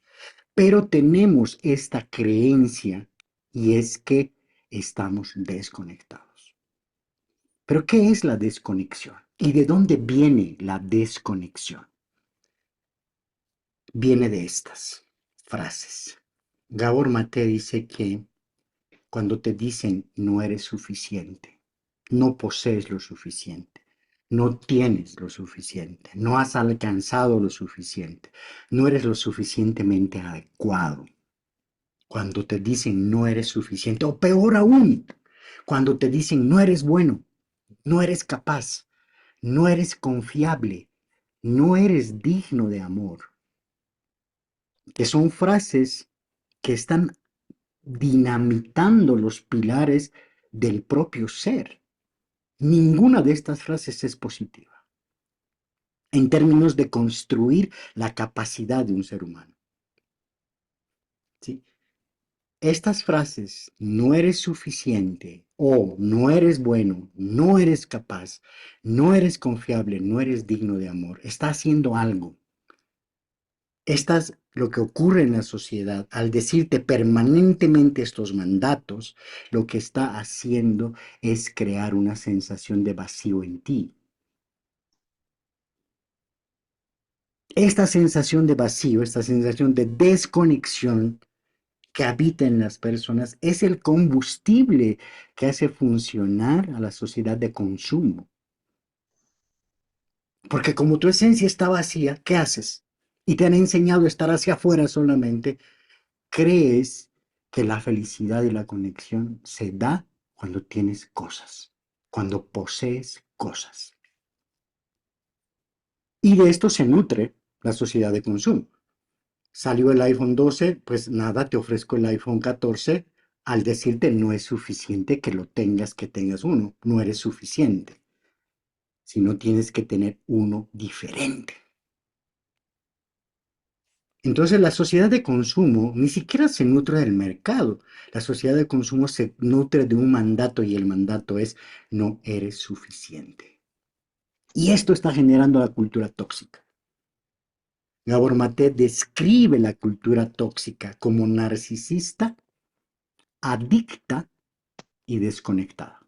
Pero tenemos esta creencia y es que estamos desconectados. ¿Pero qué es la desconexión? ¿Y de dónde viene la desconexión? Viene de estas frases. Gabor Maté dice que cuando te dicen no eres suficiente, no posees lo suficiente, no tienes lo suficiente, no has alcanzado lo suficiente, no eres lo suficientemente adecuado. Cuando te dicen no eres suficiente, o peor aún, cuando te dicen no eres bueno, no eres capaz, no eres confiable, no eres digno de amor, que son frases que están dinamitando los pilares del propio ser. Ninguna de estas frases es positiva en términos de construir la capacidad de un ser humano. ¿Sí? Estas frases, no eres suficiente o no eres bueno, no eres capaz, no eres confiable, no eres digno de amor, está haciendo algo. Estas, lo que ocurre en la sociedad, al decirte permanentemente estos mandatos, lo que está haciendo es crear una sensación de vacío en ti. Esta sensación de vacío, esta sensación de desconexión que habita en las personas es el combustible que hace funcionar a la sociedad de consumo. Porque como tu esencia está vacía, ¿qué haces? Y te han enseñado a estar hacia afuera solamente. Crees que la felicidad y la conexión se da cuando tienes cosas, cuando posees cosas. Y de esto se nutre la sociedad de consumo. Salió el iPhone 12, pues nada, te ofrezco el iPhone 14 al decirte no es suficiente que lo tengas, que tengas uno, no eres suficiente, sino tienes que tener uno diferente. Entonces la sociedad de consumo ni siquiera se nutre del mercado. La sociedad de consumo se nutre de un mandato y el mandato es no eres suficiente. Y esto está generando la cultura tóxica. Gabor Maté describe la cultura tóxica como narcisista, adicta y desconectada.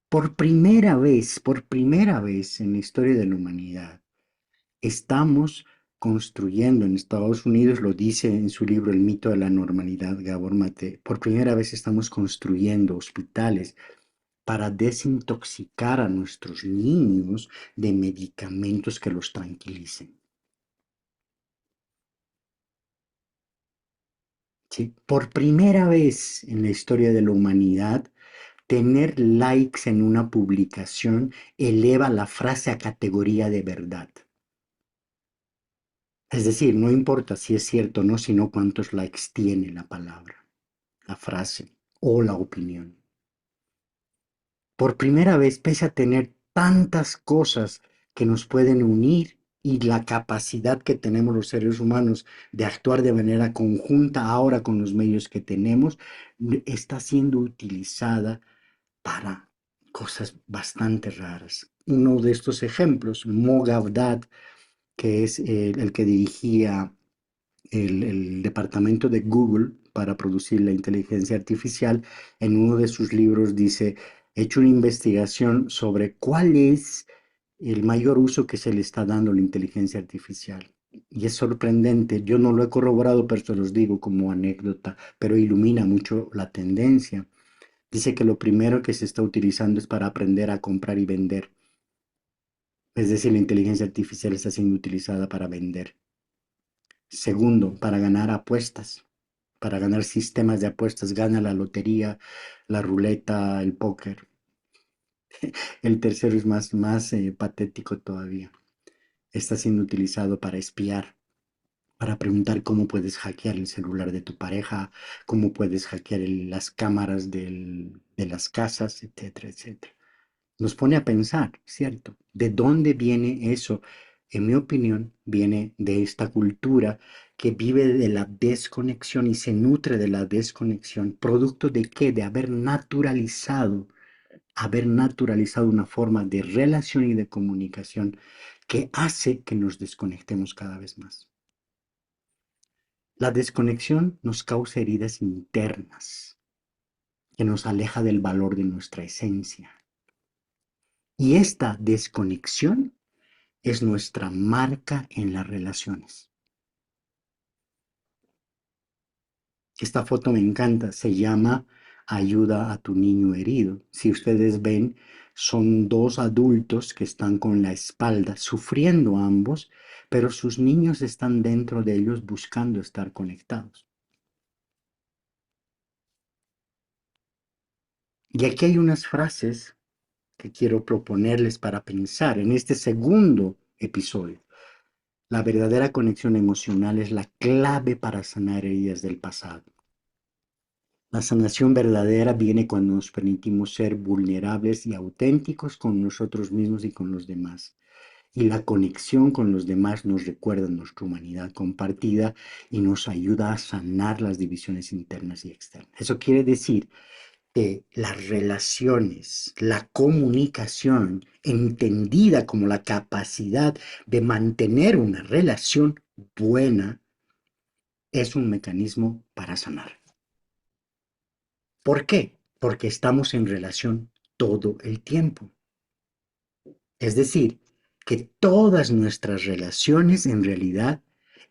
Por primera vez en la historia de la humanidad, estamos construyendo en Estados Unidos, lo dice en su libro El mito de la normalidad, Gabor Maté, por primera vez estamos construyendo hospitales para desintoxicar a nuestros niños de medicamentos que los tranquilicen. ¿Sí? Por primera vez en la historia de la humanidad, tener likes en una publicación eleva la frase a categoría de verdad. Es decir, no importa si es cierto o no, sino cuántos likes tiene la palabra, la frase o la opinión. Por primera vez, pese a tener tantas cosas que nos pueden unir y la capacidad que tenemos los seres humanos de actuar de manera conjunta ahora con los medios que tenemos, está siendo utilizada para cosas bastante raras. Uno de estos ejemplos, Mo Gawdat, que es el que dirigía el departamento de Google para producir la inteligencia artificial, en uno de sus libros dice, he hecho una investigación sobre cuál es el mayor uso que se le está dando a la inteligencia artificial. Y es sorprendente, yo no lo he corroborado, pero se los digo como anécdota, pero ilumina mucho la tendencia. Dice que lo primero que se está utilizando es para aprender a comprar y vender. Es decir, la inteligencia artificial está siendo utilizada para vender. Segundo, para ganar apuestas, para ganar sistemas de apuestas, gana la lotería, la ruleta, el póker. El tercero es más patético todavía. Está siendo utilizado para espiar, para preguntar cómo puedes hackear el celular de tu pareja, cómo puedes hackear las cámaras de las casas, etcétera, etcétera. Nos pone a pensar, ¿cierto? ¿De dónde viene eso en mi opinión, viene de esta cultura que vive de la desconexión y se nutre de la desconexión, producto de qué? De haber naturalizado una forma de relación y de comunicación que hace que nos desconectemos cada vez más. La desconexión nos causa heridas internas, que nos aleja del valor de nuestra esencia. Y esta desconexión es nuestra marca en las relaciones. Esta foto me encanta, se llama Ayuda a tu niño herido. Si ustedes ven, son dos adultos que están con la espalda, sufriendo ambos, pero sus niños están dentro de ellos buscando estar conectados. Y aquí hay unas frases que quiero proponerles para pensar en este segundo episodio. La verdadera conexión emocional es la clave para sanar heridas del pasado. La sanación verdadera viene cuando nos permitimos ser vulnerables y auténticos con nosotros mismos y con los demás. Y la conexión con los demás nos recuerda nuestra humanidad compartida y nos ayuda a sanar las divisiones internas y externas. Eso quiere decir que las relaciones, la comunicación, entendida como la capacidad de mantener una relación buena, es un mecanismo para sanar. ¿Por qué? Porque estamos en relación todo el tiempo. Es decir, que todas nuestras relaciones en realidad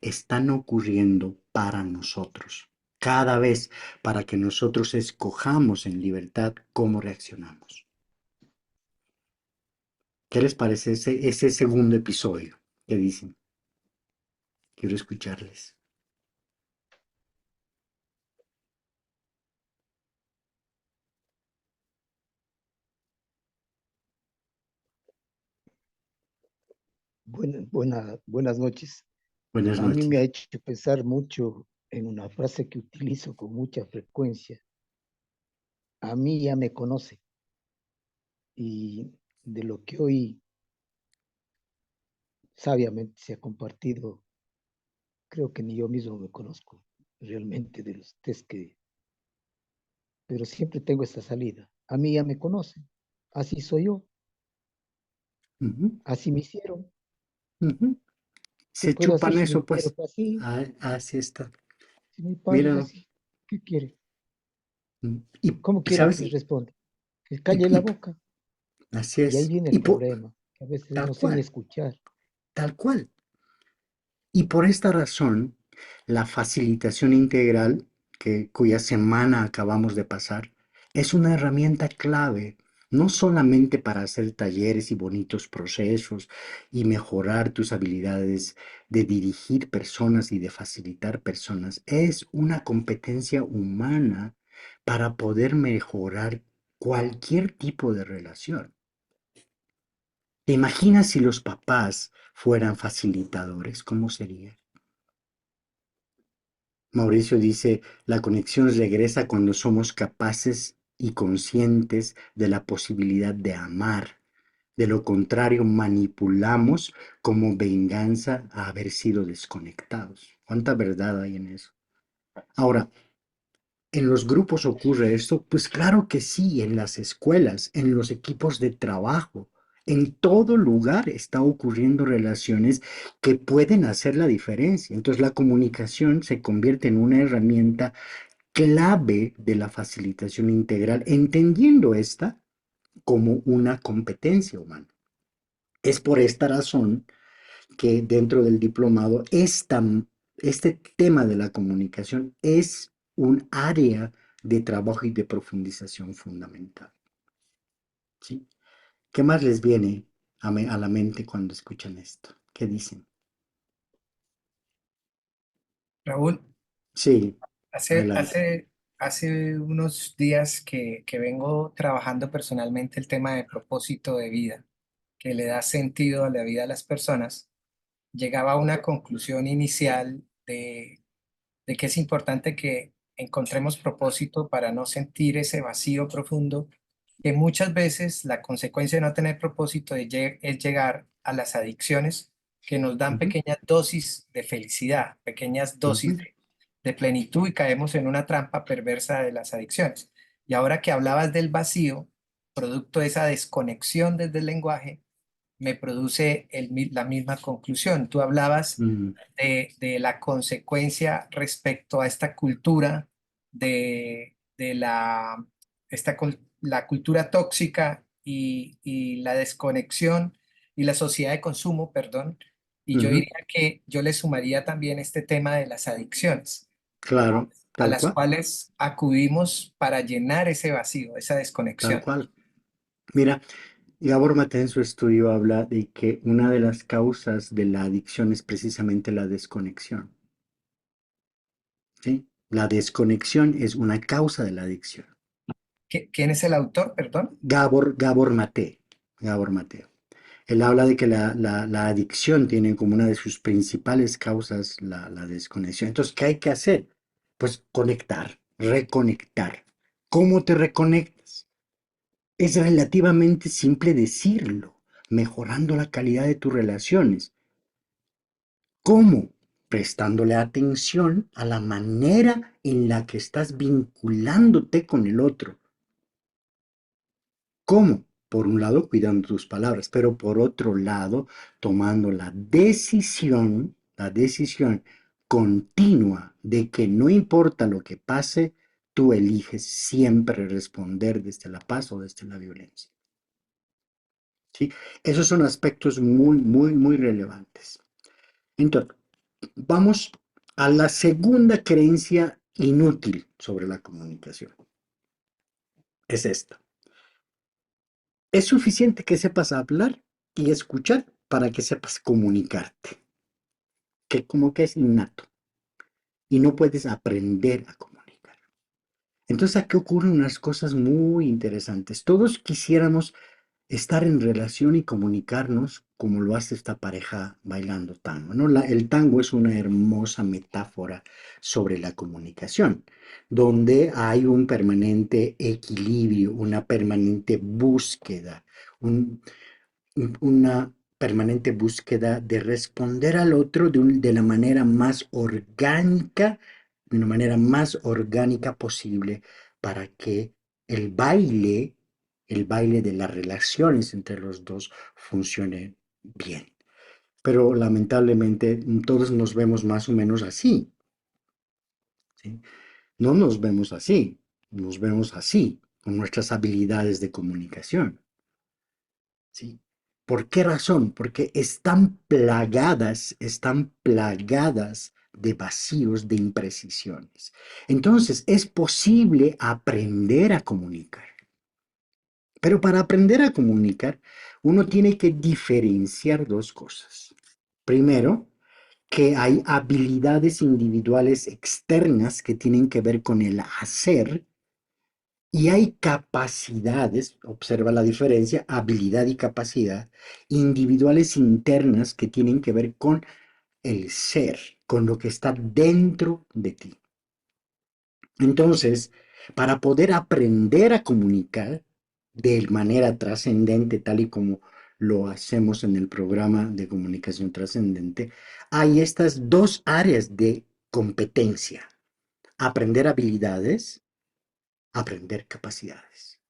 están ocurriendo para nosotros, cada vez para que nosotros escojamos en libertad cómo reaccionamos. ¿Qué les parece ese segundo episodio? ¿Qué dicen? Quiero escucharles. Buenas noches. Buenas A mí me ha noches. hecho pensar mucho en una frase que utilizo con mucha frecuencia. A mí ya me conoce. Y de lo que hoy sabiamente se ha compartido, creo que ni yo mismo me conozco realmente de los test que... Pero siempre tengo esta salida. A mí ya me conocen. Así soy yo. Ujú, Así me hicieron. ujú. ¿Qué Se puedo hacer chupan si mi eso, padre pues. fue así? Así está. Si mi padre es Míralo. así, ¿qué quiere? Y, ¿Cómo quiere ¿sabes? que le responda? Que Y, calle la y- boca. así Y ahí es. viene el problema, que a veces Tal no sé ni cual, escuchar. tal cual. Y por esta razón, la facilitación integral, cuya semana acabamos de pasar, es una herramienta clave, no solamente para hacer talleres y bonitos procesos y mejorar tus habilidades de dirigir personas y de facilitar personas, es una competencia humana para poder mejorar cualquier tipo de relación. ¿Te imaginas si los papás fueran facilitadores? ¿Cómo sería? Mauricio dice, la conexión regresa cuando somos capaces y conscientes de la posibilidad de amar. De lo contrario, manipulamos como venganza a haber sido desconectados. ¿Cuánta verdad hay en eso? Ahora, ¿en los grupos ocurre esto? Pues claro que sí, en las escuelas, en los equipos de trabajo, en todo lugar está ocurriendo relaciones que pueden hacer la diferencia. Entonces la comunicación se convierte en una herramienta clave de la facilitación integral, entendiendo esta como una competencia humana. Es por esta razón que dentro del diplomado este tema de la comunicación es un área de trabajo y de profundización fundamental. ¿Sí? ¿Qué más les viene a la mente cuando escuchan esto? ¿Qué dicen? Raúl, Sí, hace, adelante. hace, hace unos días que vengo trabajando personalmente el tema de propósito de vida, que le da sentido a la vida de las personas, llegaba a una conclusión inicial de que es importante que encontremos propósito para no sentir ese vacío profundo, que muchas veces la consecuencia de no tener propósito es llegar a las adicciones que nos dan Ujú, pequeñas dosis de felicidad, pequeñas dosis ujú, de plenitud y caemos en una trampa perversa de las adicciones. Y ahora que hablabas del vacío, producto de esa desconexión desde el lenguaje, me produce la misma conclusión. Tú hablabas ujú, de la consecuencia respecto a esta cultura de la cultura tóxica y la desconexión y la sociedad de consumo, perdón. Y yo ujú. diría que yo le sumaría también este tema de las adicciones, Claro, a tal las cual, cuales acudimos para llenar ese vacío, esa tal desconexión. cual. Mira, Gabor Mate en su estudio habla de que una de las causas de la adicción es precisamente la desconexión, ¿sí? La desconexión es una causa de la adicción. ¿Quién es el autor, perdón? Gabor Mate, Gabor Mate. Él habla de que la adicción tiene como una de sus principales causas la desconexión. Entonces, ¿qué hay que hacer? Pues conectar, reconectar. ¿Cómo te reconectas? Es relativamente simple decirlo, mejorando la calidad de tus relaciones. ¿Cómo? Prestándole atención a la manera en la que estás vinculándote con el otro. ¿Cómo? Por un lado, cuidando tus palabras, pero por otro lado, tomando la decisión continua de que no importa lo que pase, tú eliges siempre responder desde la paz o desde la violencia. ¿Sí? Esos son aspectos muy, muy, muy relevantes. Entonces, vamos a la segunda creencia inútil sobre la comunicación. Es esta. Es suficiente que sepas hablar y escuchar para que sepas comunicarte, que como que es innato y no puedes aprender a comunicar. Entonces aquí ocurren unas cosas muy interesantes. Todos quisiéramos estar en relación y comunicarnos como lo hace esta pareja bailando tango, ¿no? El tango es una hermosa metáfora sobre la comunicación, donde hay un permanente equilibrio, una permanente búsqueda, un, una permanente búsqueda de responder al otro de la manera más orgánica, de una manera más orgánica posible para que el baile, el baile de las relaciones entre los dos funcione bien. Pero lamentablemente todos nos vemos más o menos así, ¿sí? No nos vemos así, nos vemos así, con nuestras habilidades de comunicación. ¿Sí? ¿Por qué razón? Porque están plagadas de vacíos, de imprecisiones. Entonces, es posible aprender a comunicar. Pero para aprender a comunicar, uno tiene que diferenciar dos cosas. Primero, que hay habilidades individuales externas que tienen que ver con el hacer y hay capacidades, observa la diferencia, habilidad y capacidad, individuales internas que tienen que ver con el ser, con lo que está dentro de ti. Entonces, para poder aprender a comunicar de manera trascendente, tal y como lo hacemos en el programa de comunicación trascendente, hay estas dos áreas de competencia: aprender habilidades, aprender capacidades.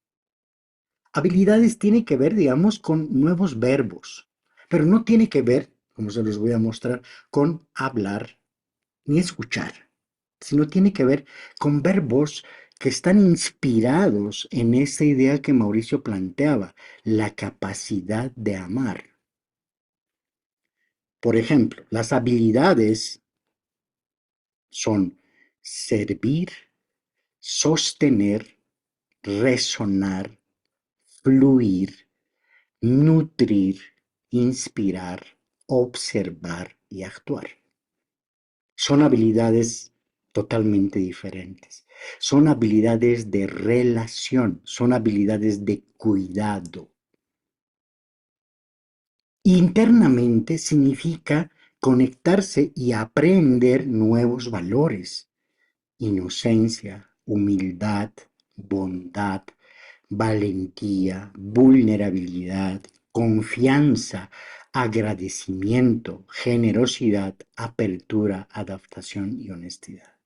Habilidades tiene que ver, digamos, con nuevos verbos, pero no tiene que ver, como se los voy a mostrar, con hablar ni escuchar, sino tiene que ver con verbos que están inspirados en esa idea que Mauricio planteaba, la capacidad de amar. Por ejemplo, las habilidades son servir, sostener, resonar, fluir, nutrir, inspirar, observar y actuar. Son habilidades totalmente diferentes. Son habilidades de relación, son habilidades de cuidado. Internamente significa conectarse y aprender nuevos valores: inocencia, humildad, bondad, valentía, vulnerabilidad, confianza, agradecimiento, generosidad, apertura, adaptación y honestidad.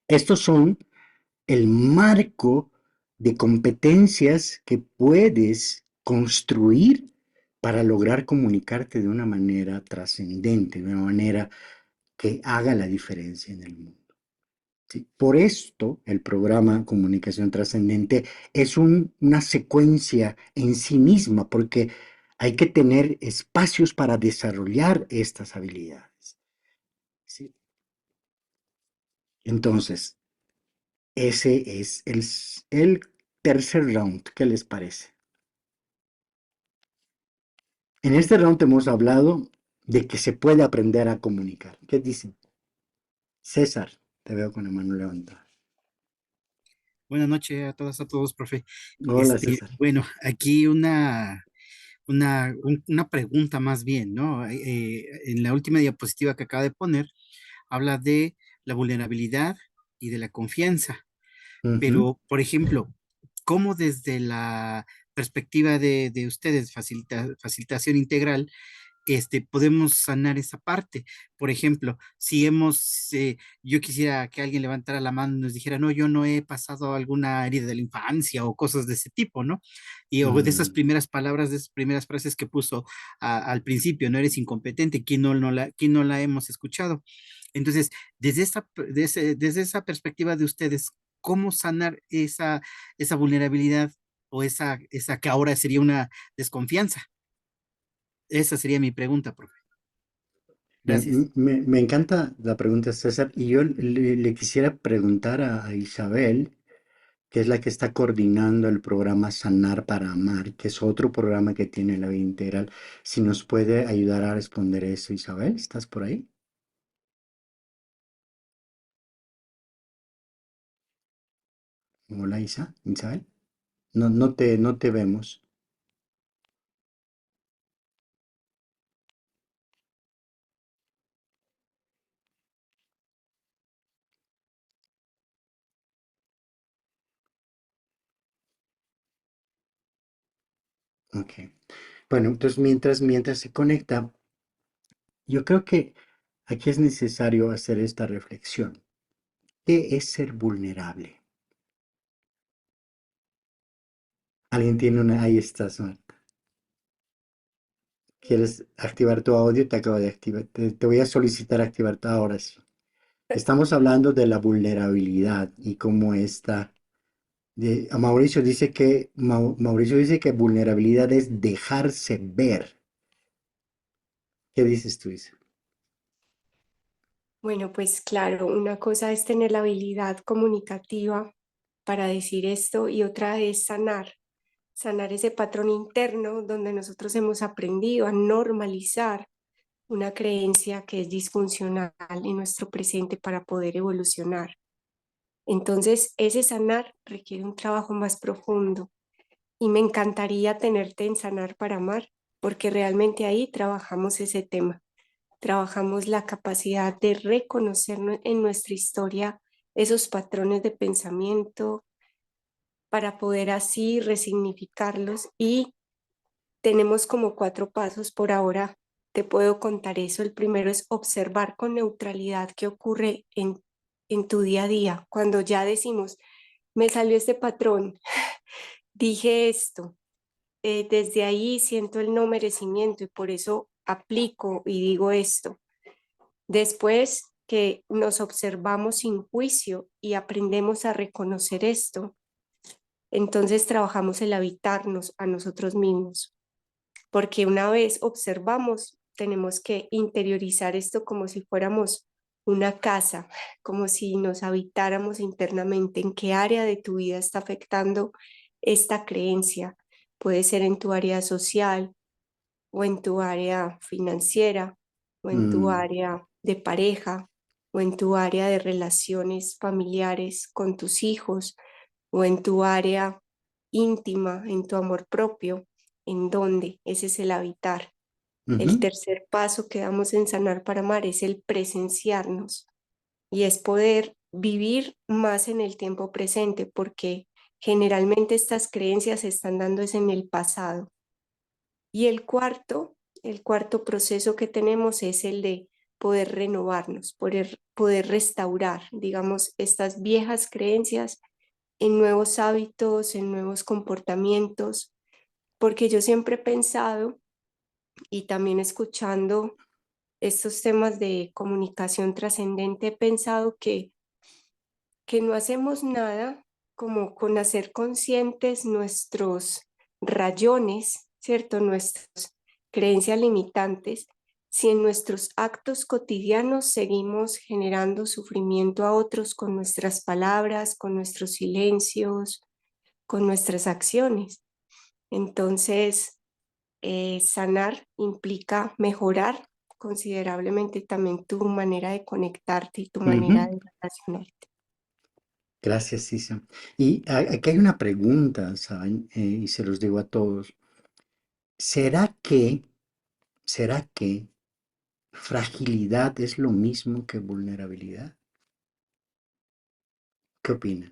Estos son el marco de competencias que puedes construir para lograr comunicarte de una manera trascendente, de una manera que haga la diferencia en el mundo. ¿Sí? Por esto, el programa Comunicación Trascendente es una secuencia en sí misma, porque hay que tener espacios para desarrollar estas habilidades. ¿Sí? Entonces, ese es el tercer round. ¿Qué les parece? En este round hemos hablado de que se puede aprender a comunicar. ¿Qué dicen? César, te veo con la mano levantada. Buenas noches a todas, a todos, profe. Hola, César. Bueno, aquí una pregunta más bien, ¿no? En la última diapositiva que acaba de poner, habla de la vulnerabilidad y de la confianza. Pero, por ejemplo, ¿cómo desde la perspectiva de ustedes, facilitación integral, podemos sanar esa parte? Por ejemplo, si yo quisiera que alguien levantara la mano y nos dijera, no, yo no he pasado alguna herida de la infancia o cosas de ese tipo, ¿no? O de esas primeras palabras, de esas primeras frases que puso al principio, no eres incompetente, ¿quién no la hemos escuchado? Entonces, desde esa perspectiva de ustedes, ¿cómo sanar esa vulnerabilidad o esa que ahora sería una desconfianza? Esa sería mi pregunta, profe. Gracias. Me encanta la pregunta, César, y yo le quisiera preguntar a Isabel, que es la que está coordinando el programa Sanar para Amar, que es otro programa que tiene la vida integral, si nos puede ayudar a responder eso. Isabel, ¿estás por ahí? Hola, Isabel. No te vemos. Ok. Bueno, entonces mientras se conecta, yo creo que aquí es necesario hacer esta reflexión. ¿Qué es ser vulnerable? Alguien tiene una... Ahí estás, Marta. ¿Quieres activar tu audio? Te acabo de activar. Te voy a solicitar activar ahora sí. Estamos hablando de la vulnerabilidad y cómo está. Mauricio dice que vulnerabilidad es dejarse ver. ¿Qué dices tú, Isa? Bueno, pues claro, una cosa es tener la habilidad comunicativa para decir esto y otra es sanar ese patrón interno donde nosotros hemos aprendido a normalizar una creencia que es disfuncional en nuestro presente para poder evolucionar. Entonces, ese sanar requiere un trabajo más profundo y me encantaría tenerte en Sanar para Amar, porque realmente ahí trabajamos ese tema. Trabajamos la capacidad de reconocer en nuestra historia esos patrones de pensamiento para poder así resignificarlos y tenemos como 4 pasos por ahora. Te puedo contar eso. El primero es observar con neutralidad qué ocurre en tu día a día. Cuando ya decimos, me salió este patrón, dije esto, desde ahí siento el no merecimiento y por eso aplico y digo esto. Después que nos observamos sin juicio y aprendemos a reconocer esto, entonces trabajamos el habitarnos a nosotros mismos, porque una vez observamos, tenemos que interiorizar esto como si fuéramos una casa, como si nos habitáramos internamente, en qué área de tu vida está afectando esta creencia. Puede ser en tu área social o en tu área financiera o en tu área de pareja o en tu área de relaciones familiares con tus hijos o en tu área íntima, en tu amor propio, en donde ese es el habitar. El tercer paso que damos en Sanar para Amar es el presenciarnos y es poder vivir más en el tiempo presente, porque generalmente estas creencias se están dando es en el pasado. Y el cuarto el cuarto proceso que tenemos es el de poder renovarnos, poder restaurar, digamos, estas viejas creencias en nuevos hábitos, en nuevos comportamientos, porque yo siempre he pensado, y también escuchando estos temas de comunicación trascendente, he pensado que no hacemos nada como con hacer conscientes nuestros rayones, ¿cierto? Nuestras creencias limitantes, si en nuestros actos cotidianos seguimos generando sufrimiento a otros con nuestras palabras, con nuestros silencios, con nuestras acciones. Entonces, sanar implica mejorar considerablemente también tu manera de conectarte y tu manera de relacionarte. Gracias, Isa. Y aquí hay una pregunta, ¿saben? Y se los digo a todos. ¿Será que fragilidad es lo mismo que vulnerabilidad? ¿Qué opinan?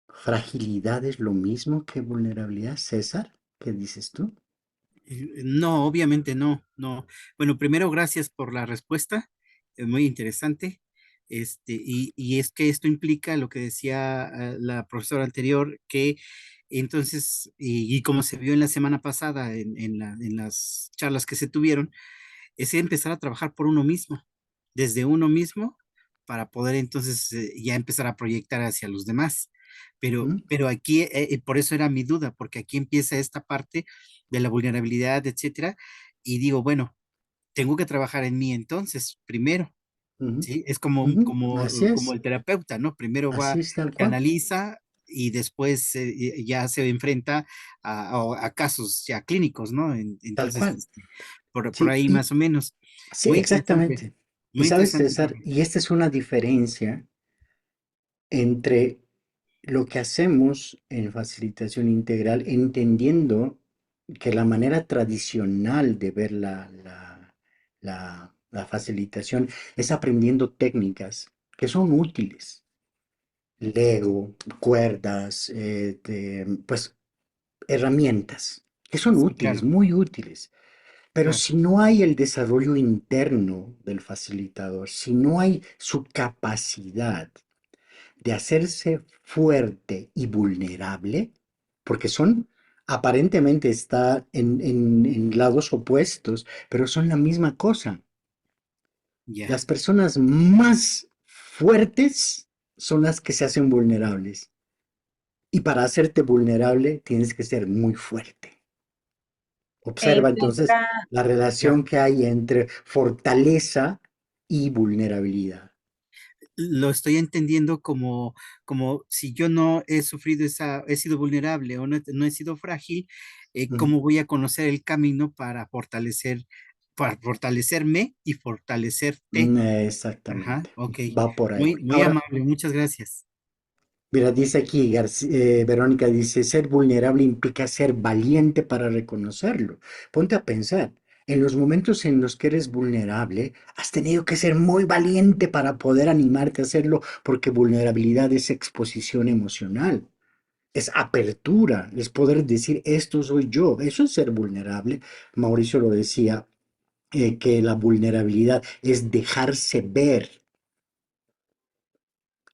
¿Fragilidad es lo mismo que vulnerabilidad? César, ¿qué dices tú? No, obviamente no, no. Bueno, primero, gracias por la respuesta, es muy interesante. Y es que esto implica lo que decía la profesora anterior, que entonces, y como se vio en la semana pasada en las charlas que se tuvieron, es empezar a trabajar por uno mismo, desde uno mismo, para poder entonces ya empezar a proyectar hacia los demás. Pero aquí, por eso era mi duda, porque aquí empieza esta parte de la vulnerabilidad, etcétera, y digo, bueno, tengo que trabajar en mí entonces, primero, Ujú, ¿sí? Es ujú, así como es, el terapeuta, ¿no? Primero así va, es tal cual. canaliza y después ya se enfrenta a casos ya clínicos, ¿no? Tal Entonces, cual. por Sí, ahí y más o menos. sí, exactamente. Y Muy sabes, interesante. César, y esta es una diferencia entre lo que hacemos en facilitación integral, entendiendo que la manera tradicional de ver la facilitación es aprendiendo técnicas que son útiles. Lego, cuerdas, pues herramientas que son Sí, útiles, claro, muy útiles. Pero claro, si no hay el desarrollo interno del facilitador, si no hay su capacidad de hacerse fuerte y vulnerable, porque son, aparentemente está en lados opuestos, pero son la misma cosa. ya. Las personas más fuertes son las que se hacen vulnerables. Y para hacerte vulnerable tienes que ser muy fuerte. Observa entonces Implica, la relación que hay entre fortaleza y vulnerabilidad. Lo estoy entendiendo como si yo no he sufrido he sido vulnerable o no he sido frágil, Ujú. ¿cómo voy a conocer el camino para fortalecerme y fortalecerte? Ajá, Exactamente. ok. Va por ahí. Muy Ahora, amable, muchas gracias. mira, dice aquí, Verónica dice, ser vulnerable implica ser valiente para reconocerlo. Ponte a pensar, en los momentos en los que eres vulnerable, has tenido que ser muy valiente para poder animarte a hacerlo, porque vulnerabilidad es exposición emocional, es apertura, es poder decir, esto soy yo, eso es ser vulnerable. Mauricio lo decía, que la vulnerabilidad es dejarse ver.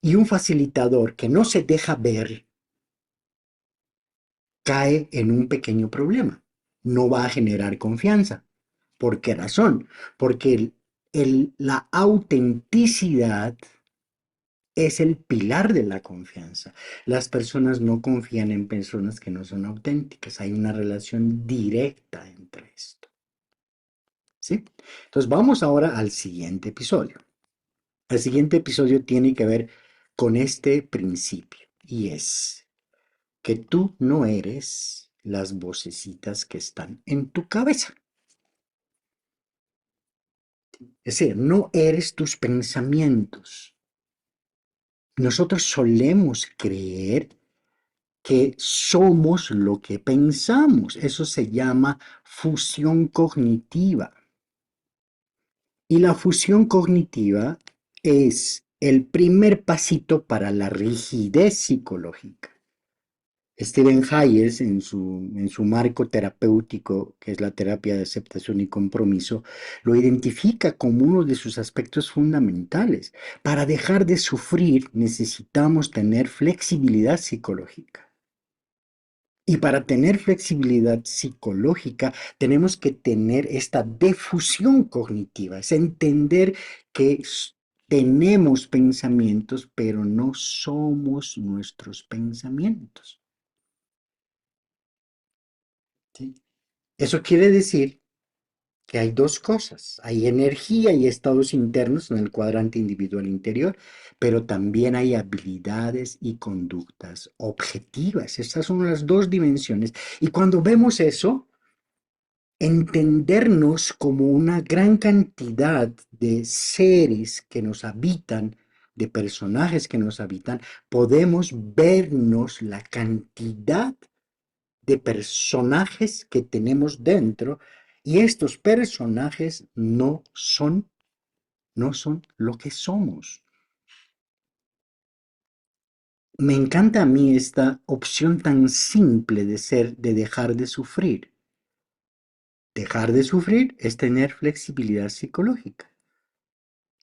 Y un facilitador que no se deja ver cae en un pequeño problema. No va a generar confianza. ¿Por qué razón? Porque la autenticidad es el pilar de la confianza. Las personas no confían en personas que no son auténticas. Hay una relación directa entre esto. ¿Sí? Entonces vamos ahora al siguiente episodio. El siguiente episodio tiene que ver con este principio y es que tú no eres las vocecitas que están en tu cabeza. Es decir, no eres tus pensamientos. Nosotros solemos creer que somos lo que pensamos. Eso se llama fusión cognitiva. Y la fusión cognitiva es el primer pasito para la rigidez psicológica. Stephen Hayes, en su marco terapéutico, que es la terapia de aceptación y compromiso, lo identifica como uno de sus aspectos fundamentales. Para dejar de sufrir necesitamos tener flexibilidad psicológica. Y para tener flexibilidad psicológica tenemos que tener esta defusión cognitiva, es entender que tenemos pensamientos, pero no somos nuestros pensamientos. ¿Sí? Eso quiere decir que hay dos cosas, hay energía y estados internos en el cuadrante individual interior, pero también hay habilidades y conductas objetivas. Estas son las dos dimensiones. Y cuando vemos eso, entendernos como una gran cantidad de seres que nos habitan, de personajes que nos habitan, podemos vernos la cantidad de personajes que tenemos dentro, y estos personajes no son lo que somos. Me encanta a mí esta opción tan simple de dejar de sufrir. Dejar de sufrir es tener flexibilidad psicológica.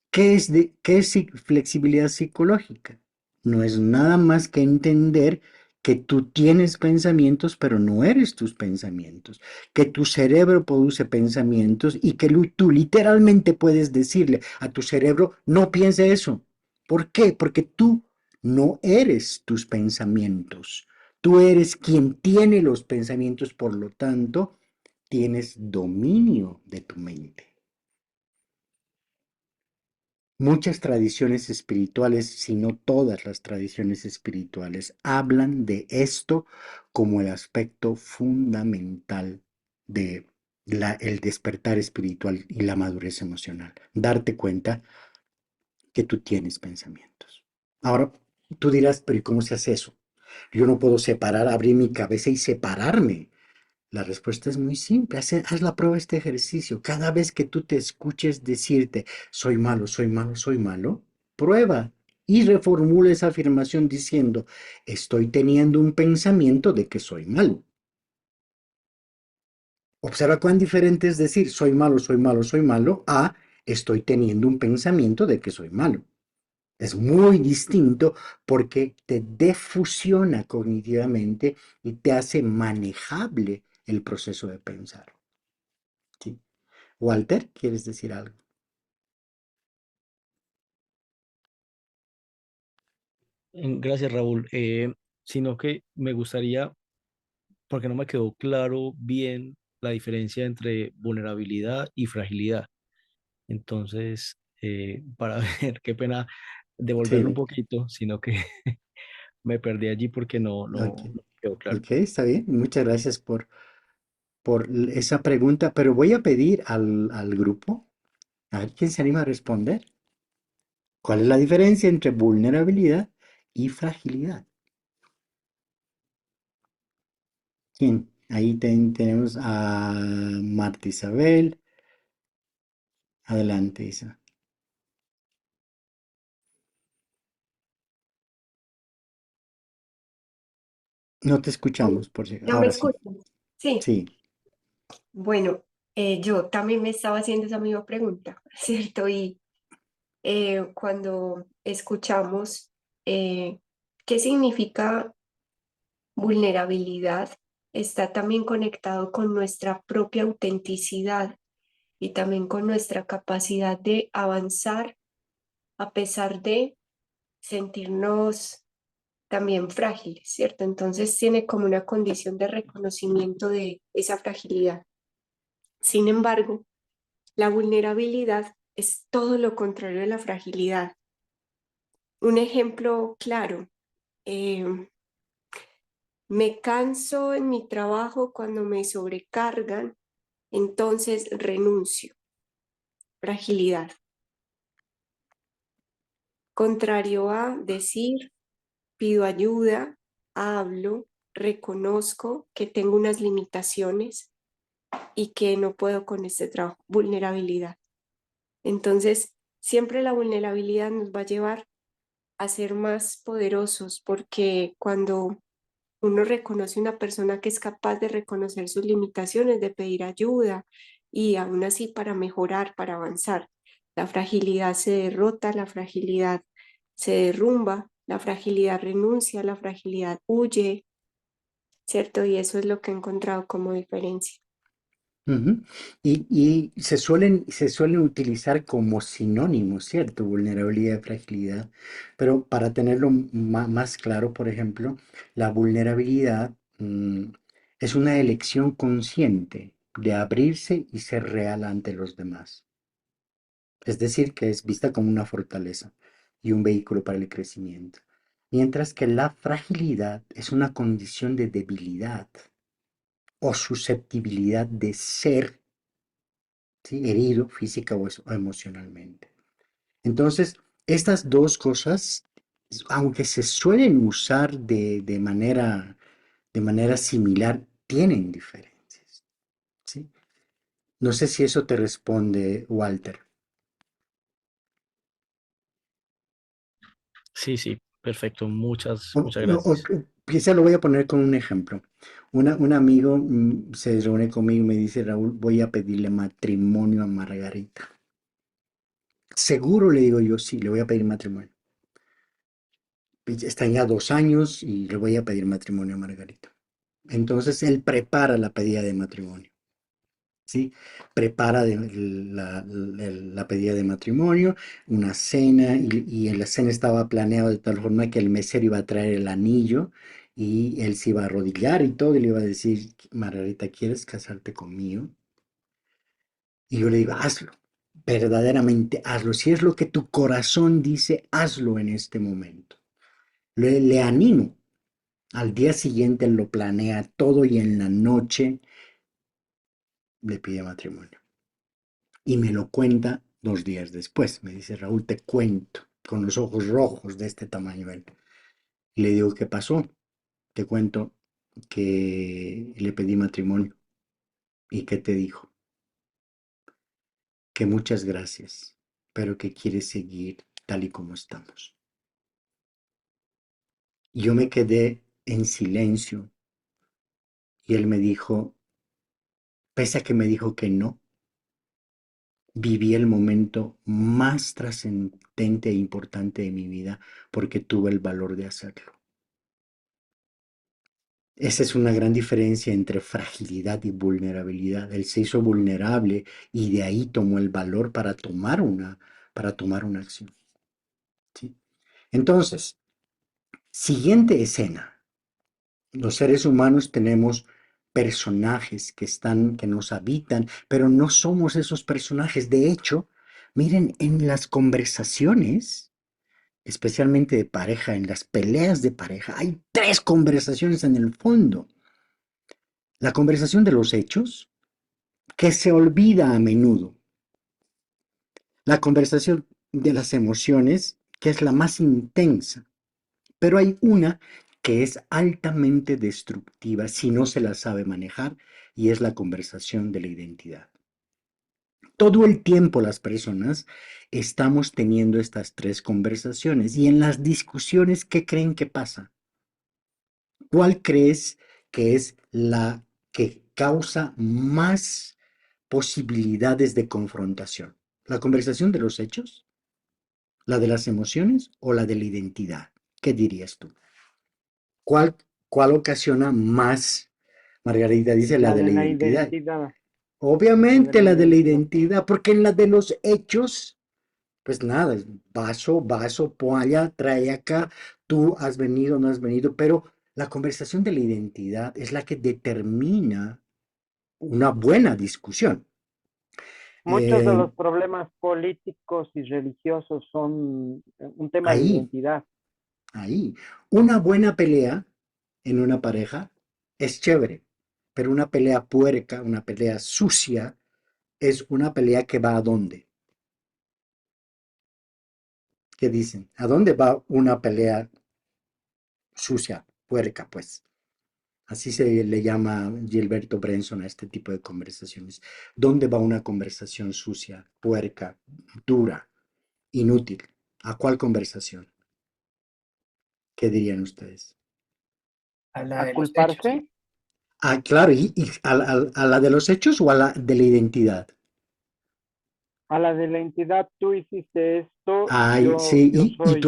¿Qué es flexibilidad psicológica? No es nada más que entender que tú tienes pensamientos, pero no eres tus pensamientos, que tu cerebro produce pensamientos y que tú literalmente puedes decirle a tu cerebro, no piense eso. ¿Por qué? Porque tú no eres tus pensamientos. Tú eres quien tiene los pensamientos, por lo tanto, tienes dominio de tu mente. Muchas tradiciones espirituales, si no todas las tradiciones espirituales, hablan de esto como el aspecto fundamental de el despertar espiritual y la madurez emocional. Darte cuenta que tú tienes pensamientos. Ahora, tú dirás, pero ¿y cómo se hace eso? Yo no puedo abrir mi cabeza y separarme. La respuesta es muy simple. Haz la prueba de este ejercicio. Cada vez que tú te escuches decirte, soy malo, soy malo, soy malo, prueba y reformula esa afirmación diciendo, estoy teniendo un pensamiento de que soy malo. Observa cuán diferente es decir, soy malo, soy malo, soy malo, a estoy teniendo un pensamiento de que soy malo. Es muy distinto porque te defusiona cognitivamente y te hace manejable el proceso de pensar. ¿Sí? Walter, ¿quieres decir algo? Gracias, Raúl. Sino que me gustaría, porque no me quedó claro bien la diferencia entre vulnerabilidad y fragilidad. Entonces, para ver, qué pena devolverlo un Sí, poquito, sino que me perdí allí porque ok, no quedó claro. ok, está bien. Muchas gracias por esa pregunta, pero voy a pedir al grupo, a ver quién se anima a responder. ¿Cuál es la diferencia entre vulnerabilidad y fragilidad? ¿Quién? Ahí tenemos a Marta Isabel. Adelante, Isa. No te escuchamos, por si ¿Ya me ahora sí. escuchan? Sí. Sí, Bueno, yo también me estaba haciendo esa misma pregunta, ¿cierto? Y cuando escuchamos qué significa vulnerabilidad, está también conectado con nuestra propia autenticidad y también con nuestra capacidad de avanzar a pesar de sentirnos también frágiles, ¿cierto? Entonces tiene como una condición de reconocimiento de esa fragilidad. Sin embargo, la vulnerabilidad es todo lo contrario de la fragilidad. Un ejemplo claro, me canso en mi trabajo cuando me sobrecargan, entonces renuncio. Fragilidad. Contrario a decir, pido ayuda, hablo, reconozco que tengo unas limitaciones y que no puedo con este trabajo. Vulnerabilidad. Entonces, siempre la vulnerabilidad nos va a llevar a ser más poderosos porque cuando uno reconoce una persona que es capaz de reconocer sus limitaciones, de pedir ayuda y aún así para mejorar, para avanzar. La fragilidad se derrota, la fragilidad se derrumba, la fragilidad renuncia, la fragilidad huye, ¿cierto? Y eso es lo que he encontrado como diferencia. Ujú. Y se suelen utilizar como sinónimos, ¿cierto? Vulnerabilidad y fragilidad. Pero para tenerlo más claro, por ejemplo, la vulnerabilidad es una elección consciente de abrirse y ser real ante los demás. Es decir, que es vista como una fortaleza y un vehículo para el crecimiento. Mientras que la fragilidad es una condición de debilidad o susceptibilidad de ser, ¿sí?, herido física o emocionalmente. Entonces, estas dos cosas, aunque se suelen usar de manera similar, tienen diferencias, ¿sí? No sé si eso te responde, Walter. Sí, sí, perfecto. Muchas, O- muchas no, gracias. quizá lo voy a poner con un ejemplo. Un amigo se reúne conmigo y me dice, Raúl, voy a pedirle matrimonio a Margarita. Seguro, le digo yo, sí, le voy a pedir matrimonio. Están ya 2 años y le voy a pedir matrimonio a Margarita. Entonces él prepara la pedida de matrimonio, ¿sí? Prepara la pedida de matrimonio, una cena, y en la cena estaba planeado de tal forma que el mesero iba a traer el anillo y él se iba a arrodillar y todo, y le iba a decir, Margarita, ¿quieres casarte conmigo? Y yo le digo, hazlo, verdaderamente hazlo. Si es lo que tu corazón dice, hazlo en este momento. Le animo. Al día siguiente lo planea todo y en la noche le pide matrimonio. Y me lo cuenta 2 días después. Me dice, Raúl, te cuento, con los ojos rojos de este tamaño él. Y le digo, ¿qué pasó? Te cuento que le pedí matrimonio. ¿Y qué te dijo? Que muchas gracias, pero que quiere seguir tal y como estamos. Yo me quedé en silencio y él me dijo, pese a que me dijo que no, viví el momento más trascendente e importante de mi vida porque tuve el valor de hacerlo. Esa es una gran diferencia entre fragilidad y vulnerabilidad. Él se hizo vulnerable y de ahí tomó el valor para tomar una acción, ¿sí? Entonces, siguiente escena. Los seres humanos tenemos personajes que nos habitan, pero no somos esos personajes. De hecho, miren, en las conversaciones, especialmente de pareja, en las peleas de pareja, hay 3 conversaciones en el fondo. La conversación de los hechos, que se olvida a menudo. La conversación de las emociones, que es la más intensa. Pero hay una que es altamente destructiva si no se la sabe manejar, y es la conversación de la identidad. Todo el tiempo las personas estamos teniendo estas 3 conversaciones, y en las discusiones, ¿qué creen que pasa? ¿Cuál crees que es la que causa más posibilidades de confrontación? ¿La conversación de los hechos? ¿La de las emociones o la de la identidad? ¿Qué dirías tú? ¿Cuál, cuál ocasiona más? Margarita dice la La de de la la identidad. identidad. La de Obviamente la la de la identidad. identidad, porque en la de los hechos, pues nada, es vaso, poalla, trae acá, tú has venido, no has venido, pero la conversación de la identidad es la que determina una buena discusión. Muchos de Eh, los problemas políticos y religiosos son un tema de ahí, identidad. ahí, una buena pelea en una pareja es chévere, pero una pelea puerca, una pelea sucia, es una pelea que va ¿a dónde? ¿Qué dicen? ¿A dónde va una pelea sucia, puerca, pues? Así se le llama Gilberto Brenson a este tipo de conversaciones. ¿Dónde va una conversación sucia, puerca, dura, inútil? ¿A cuál conversación? ¿Qué dirían ustedes? A la a de los hechos. culparse. Ah, claro, y a la de los hechos o a la de la identidad. A la de la entidad, tú hiciste esto, Ay, yo sí, soy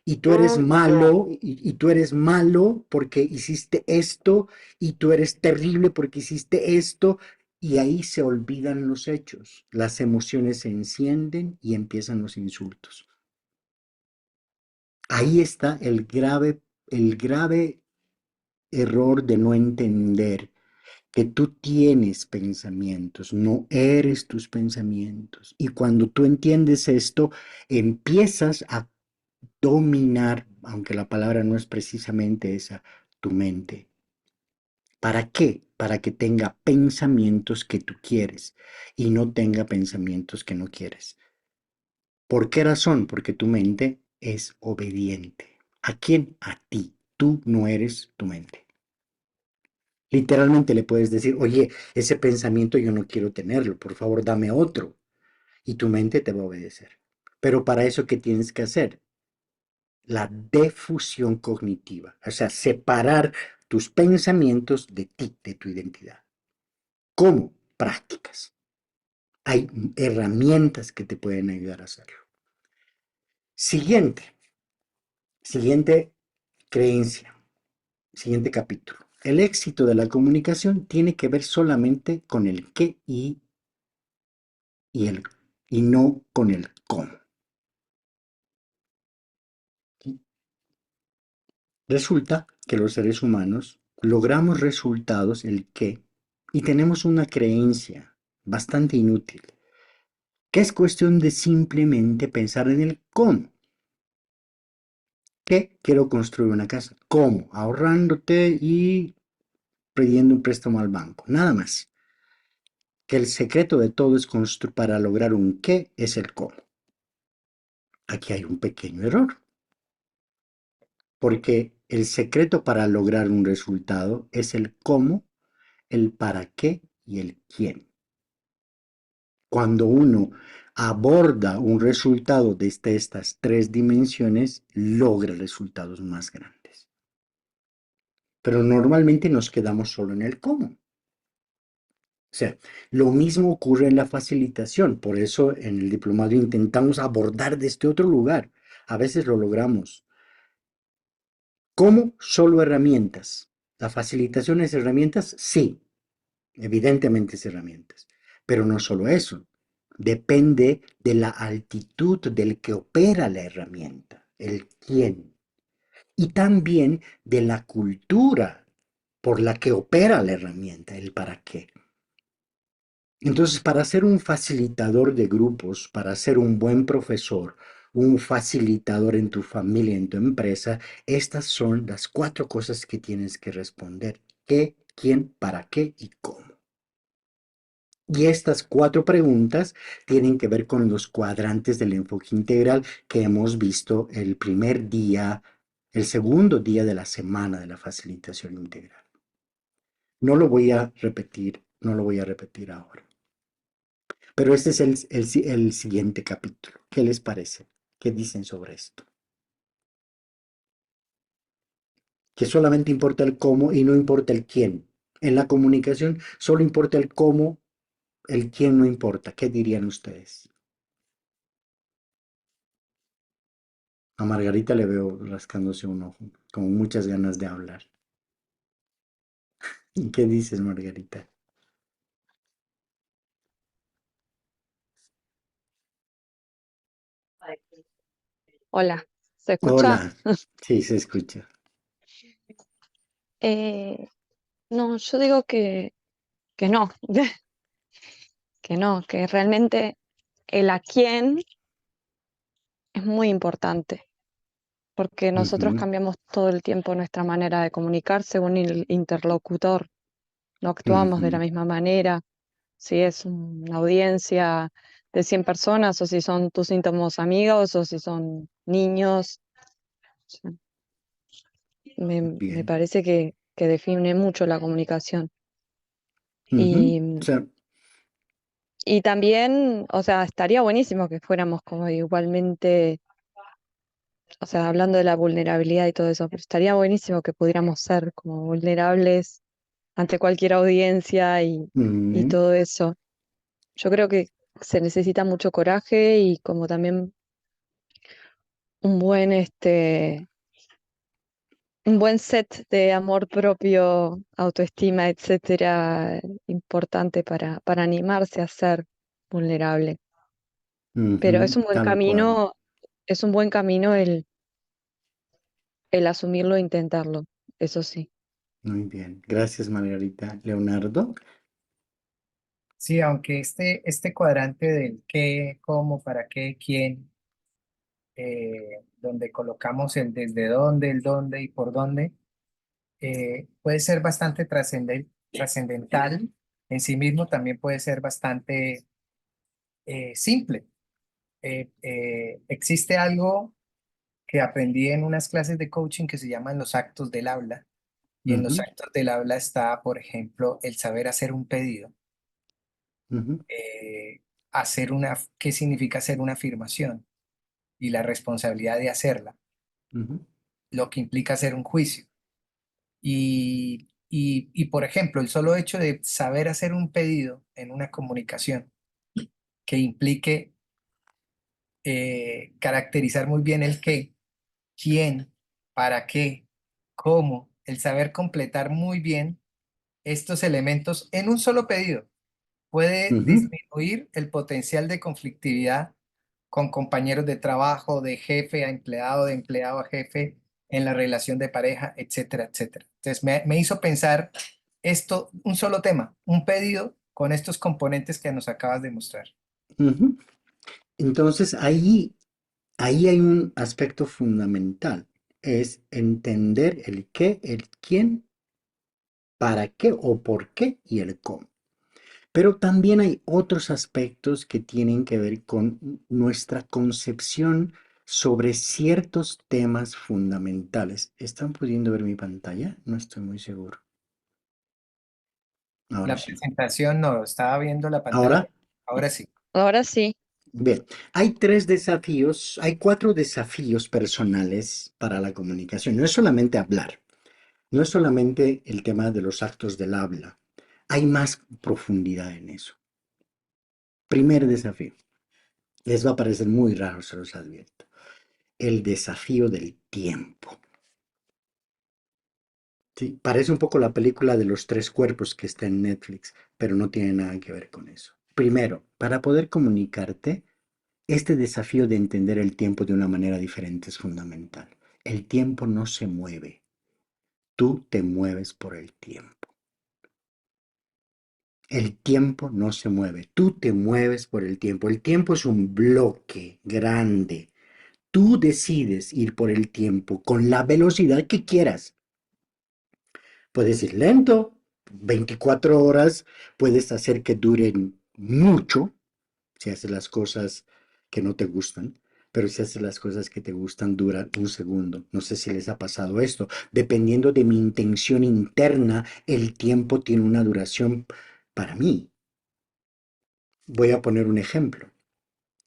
y tú eres tú y yo. malo, y tú eres malo porque hiciste esto, y tú eres terrible porque hiciste esto, y ahí se olvidan los hechos, las emociones se encienden y empiezan los insultos. Ahí está el grave error de no entender que tú tienes pensamientos, no eres tus pensamientos. Y cuando tú entiendes esto, empiezas a dominar, aunque la palabra no es precisamente esa, tu mente. ¿Para qué? Para que tenga pensamientos que tú quieres y no tenga pensamientos que no quieres. ¿Por qué razón? Porque tu mente es obediente. ¿A quién? A ti. Tú no eres tu mente. Literalmente le puedes decir, oye, ese pensamiento yo no quiero tenerlo, por favor dame otro. Y tu mente te va a obedecer. Pero para eso, ¿qué tienes que hacer? La defusión cognitiva, o sea, separar tus pensamientos de ti, de tu identidad. ¿Cómo? Prácticas. Hay herramientas que te pueden ayudar a hacerlo. Siguiente creencia, siguiente capítulo. El éxito de la comunicación tiene que ver solamente con el qué y no con el cómo. Resulta que los seres humanos logramos resultados, el qué, y tenemos una creencia bastante inútil, que es cuestión de simplemente pensar en el cómo. ¿Qué? Quiero construir una casa. ¿Cómo? Ahorrándote y pidiendo un préstamo al banco. Nada más. Que el secreto de todo es para lograr un qué es el cómo. Aquí hay un pequeño error. Porque el secreto para lograr un resultado es el cómo, el para qué y el quién. Cuando uno aborda un resultado desde estas tres dimensiones, logra resultados más grandes. Pero normalmente nos quedamos solo en el cómo. O sea, lo mismo ocurre en la facilitación, por eso en el diplomado intentamos abordar desde otro lugar. A veces lo logramos. ¿Cómo? Solo herramientas. ¿La facilitación es herramientas? Sí, evidentemente es herramientas. Pero no solo eso. Depende de la altitud del que opera la herramienta, el quién. Y también de la cultura por la que opera la herramienta, el para qué. Entonces, para ser un facilitador de grupos, para ser un buen profesor, un facilitador en tu familia, en tu empresa, estas son las 4 cosas que tienes que responder. ¿Qué, quién, para qué y cómo? Y estas 4 preguntas tienen que ver con los cuadrantes del enfoque integral que hemos visto el primer día, el segundo día de la semana de la facilitación integral. No lo voy a repetir ahora. Pero este es el siguiente capítulo. ¿Qué les parece? ¿Qué dicen sobre esto? Que solamente importa el cómo y no importa el quién. En la comunicación solo importa el cómo, el quién no importa. ¿Qué dirían ustedes? A Margarita le veo rascándose un ojo, con muchas ganas de hablar. ¿Y qué dices, Margarita? Hola, ¿se escucha? Hola. Sí, se escucha. No, yo digo que no, que no, que realmente el a quién es muy importante, porque nosotros Ujú, cambiamos todo el tiempo nuestra manera de comunicar según el interlocutor, no actuamos de la ujú. misma manera, si es una audiencia de 100 personas o si son tus íntimos amigos o si son niños. Me Bien. parece que define mucho la comunicación. Ujú. O Y, sea, y también, o sea, estaría buenísimo que fuéramos como igualmente o sea, hablando de la vulnerabilidad y todo eso, pero estaría buenísimo que pudiéramos ser como vulnerables ante cualquier audiencia y Mm, todo eso. Yo creo que se necesita mucho coraje y como también un buen, un buen set de amor propio, autoestima, etcétera, importante para animarse a ser vulnerable. Pero ujú, es un buen tal cual. camino, es un buen camino el asumirlo e intentarlo, eso sí. Muy bien. Gracias, Margarita. Leonardo. Sí, aunque este cuadrante del qué, cómo, para qué, quién, donde colocamos el desde dónde, el dónde y por dónde, puede ser bastante trascendental en sí mismo, también puede ser bastante simple. Existe algo que aprendí en unas clases de coaching que se llaman los actos del habla. Y en los Ujú, actos del habla está, por ejemplo, el saber hacer un pedido, ujú, qué significa hacer una afirmación y la responsabilidad de hacerla, ujú, lo que implica hacer un juicio. Por ejemplo, el solo hecho de saber hacer un pedido en una comunicación que implique caracterizar muy bien el qué, quién, para qué, cómo, el saber completar muy bien estos elementos en un solo pedido puede ujú, disminuir el potencial de conflictividad con compañeros de trabajo, de jefe a empleado, de empleado a jefe, en la relación de pareja, etcétera, etcétera. Entonces me hizo pensar esto, un solo tema, un pedido con estos componentes que nos acabas de mostrar. ujú. Entonces, ahí hay un aspecto fundamental. Es entender el qué, el quién, para qué o por qué y el cómo. Pero también hay otros aspectos que tienen que ver con nuestra concepción sobre ciertos temas fundamentales. ¿Están pudiendo ver mi pantalla? No estoy muy seguro. Ahora La sí. presentación no, estaba viendo la pantalla, Ahora, ahora sí. Ahora sí, bien, hay 4 desafíos personales para la comunicación. No es solamente hablar, no es solamente el tema de los actos del habla. Hay más profundidad en eso. Primer desafío. Les va a parecer muy raro, se los advierto. El desafío del tiempo. ¿Sí? Parece un poco la película de los 3 cuerpos que está en Netflix, pero no tiene nada que ver con eso. Primero, para poder comunicarte, este desafío de entender el tiempo de una manera diferente es fundamental. El tiempo no se mueve, tú te mueves por el tiempo. El tiempo no se mueve, tú te mueves por el tiempo. El tiempo es un bloque grande. Tú decides ir por el tiempo con la velocidad que quieras. Puedes ir lento, 24 horas, puedes hacer que duren mucho, si haces las cosas que no te gustan, pero si haces las cosas que te gustan, dura un segundo. No sé si les ha pasado esto. Dependiendo de mi intención interna, el tiempo tiene una duración para mí. Voy a poner un ejemplo.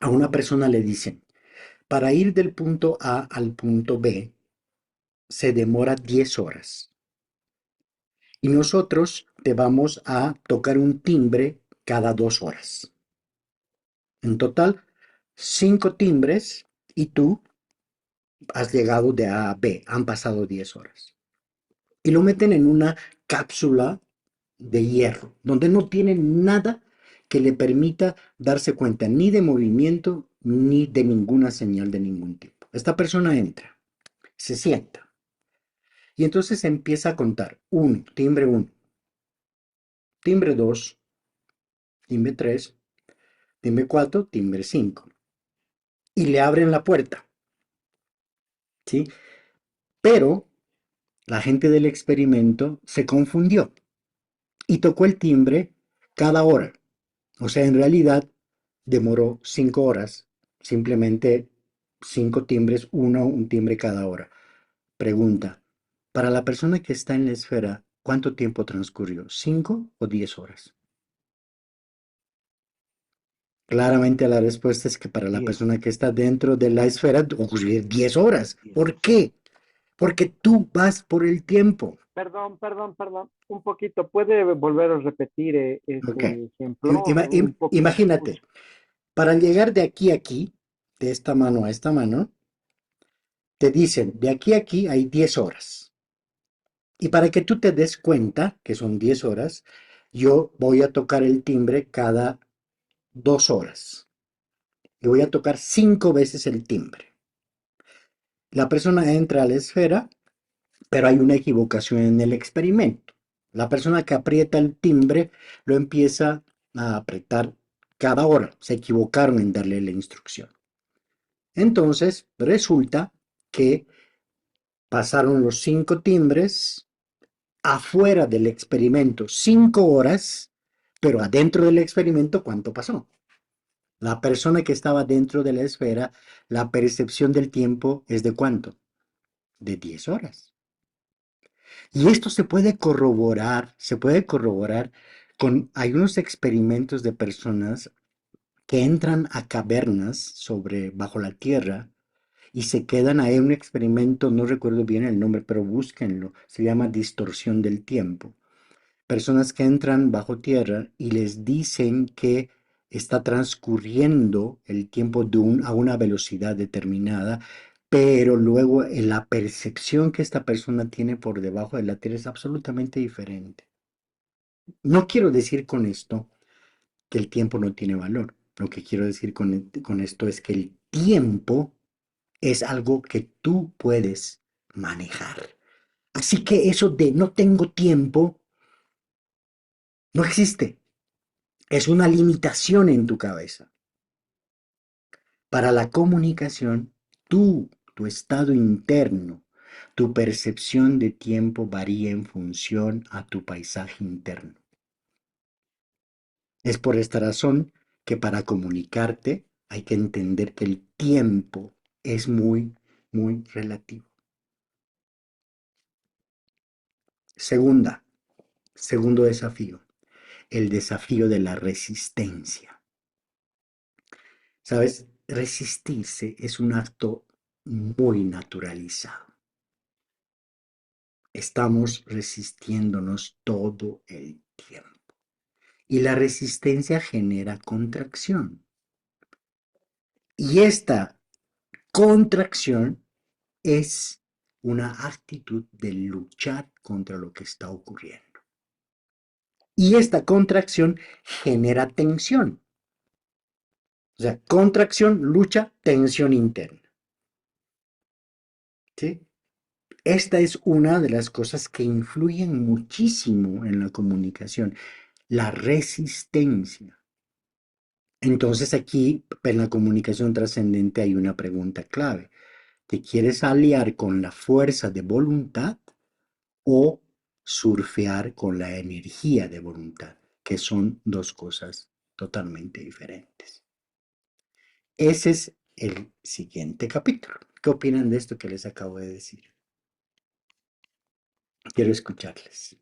A una persona le dicen, para ir del punto A al punto B, se demora 10 horas. Y nosotros te vamos a tocar un timbre cada 2 horas. En total, 5 timbres y tú has llegado de A a B, han pasado 10 horas. Y lo meten en una cápsula de hierro, donde no tiene nada que le permita darse cuenta ni de movimiento ni de ninguna señal de ningún tipo. Esta persona entra, se sienta y entonces empieza a contar. 1, timbre 1, timbre 2, timbre 3, timbre 4, timbre 5. Y le abren la puerta, ¿sí? Pero la gente del experimento se confundió y tocó el timbre cada hora. O sea, en realidad demoró 5 horas, simplemente 5 timbres, un timbre cada hora. Pregunta, para la persona que está en la esfera, ¿cuánto tiempo transcurrió? ¿5 o 10 horas? Claramente la respuesta es que para la 10. persona que está dentro de la esfera ocurrir 10 horas. 10 ¿Por horas. qué? Porque tú vas por el tiempo. Perdón. Un poquito. ¿Puede volver a repetir Ok. ese ejemplo? Un poco Imagínate, confuso. para llegar de aquí a aquí, de esta mano a esta mano, te dicen, de aquí a aquí hay 10 horas. Y para que tú te des cuenta que son 10 horas, yo voy a tocar el timbre cada 2 horas. Y voy a tocar 5 veces el timbre. La persona entra a la esfera, pero hay una equivocación en el experimento. La persona que aprieta el timbre lo empieza a apretar cada hora. Se equivocaron en darle la instrucción. Entonces, resulta que pasaron los 5 timbres afuera del experimento 5 horas, pero adentro del experimento, ¿cuánto pasó? La persona que estaba dentro de la esfera, la percepción del tiempo es de ¿cuánto? De 10 horas. Y esto se puede corroborar hay unos experimentos de personas que entran a cavernas bajo la tierra y se quedan ahí. Un experimento, no recuerdo bien el nombre, pero búsquenlo, se llama distorsión del tiempo. Personas que entran bajo tierra y les dicen que está transcurriendo el tiempo a una velocidad determinada, pero luego la percepción que esta persona tiene por debajo de la tierra es absolutamente diferente. No quiero decir con esto que el tiempo no tiene valor. Lo que quiero decir con esto es que el tiempo es algo que tú puedes manejar. Así que eso de no tengo tiempo no existe. Es una limitación en tu cabeza. Para la comunicación, tu estado interno, tu percepción de tiempo varía en función a tu paisaje interno. Es por esta razón que para comunicarte hay que entender que el tiempo es muy, muy relativo. Segundo desafío, el desafío de la resistencia. ¿Sabes? Resistirse es un acto muy naturalizado. Estamos resistiéndonos todo el tiempo. Y la resistencia genera contracción. Y esta contracción es una actitud de luchar contra lo que está ocurriendo. Y esta contracción genera tensión. O sea, contracción, lucha, tensión interna. ¿Sí? Esta es una de las cosas que influyen muchísimo en la comunicación, la resistencia. Entonces aquí en la comunicación trascendente hay una pregunta clave. ¿Te quieres aliar con la fuerza de voluntad o surfear con la energía de voluntad? Que son dos cosas totalmente diferentes. Ese es el siguiente capítulo. ¿Qué opinan de esto que les acabo de decir? Quiero escucharles.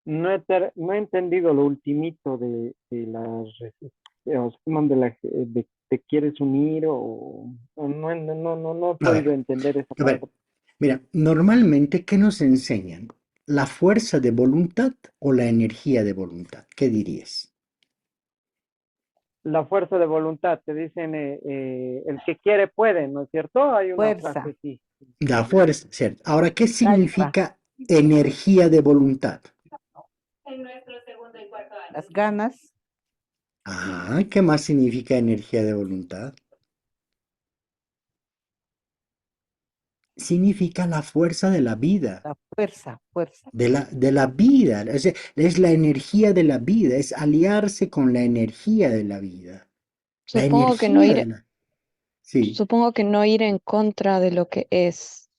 No he entendido lo ultimito de de te quieres unir no he A podido ver, entender esa a ver, parte. mira, normalmente, ¿qué nos enseñan? ¿La fuerza de voluntad o la energía de voluntad? ¿Qué dirías? La fuerza de voluntad, te dicen el que quiere puede, ¿no es cierto? Hay una Fuerza. frase así. La fuerza, ¿cierto? Ahora, ¿qué significa energía de voluntad? Las ganas, Ah, ¿qué más significa energía de voluntad? Significa la fuerza de la vida, la fuerza. de la vida. O sea, es la energía de la vida, es aliarse con la energía de la vida. La Supongo que no energía de ir, la... Sí, supongo que no ir en contra de lo que es,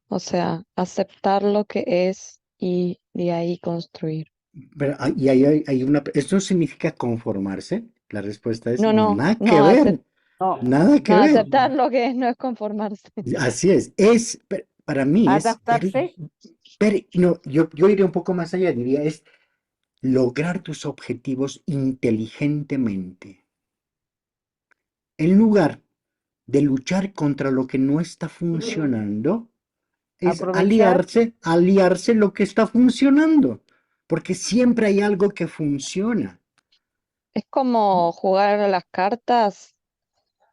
o sea, aceptar lo que es y de ahí construir. pero hay una... ¿Esto significa conformarse? La respuesta es No, no, nada que no, ver, no, nada que no, ver. aceptar lo que es no es conformarse. Así es, para mí es, adaptarse. no, yo iría un poco más allá, diría, es lograr tus objetivos inteligentemente. en lugar de luchar contra lo que no está funcionando, es Aprovechar. aliarse lo que está funcionando, porque siempre hay algo que funciona. Es como jugar a las cartas,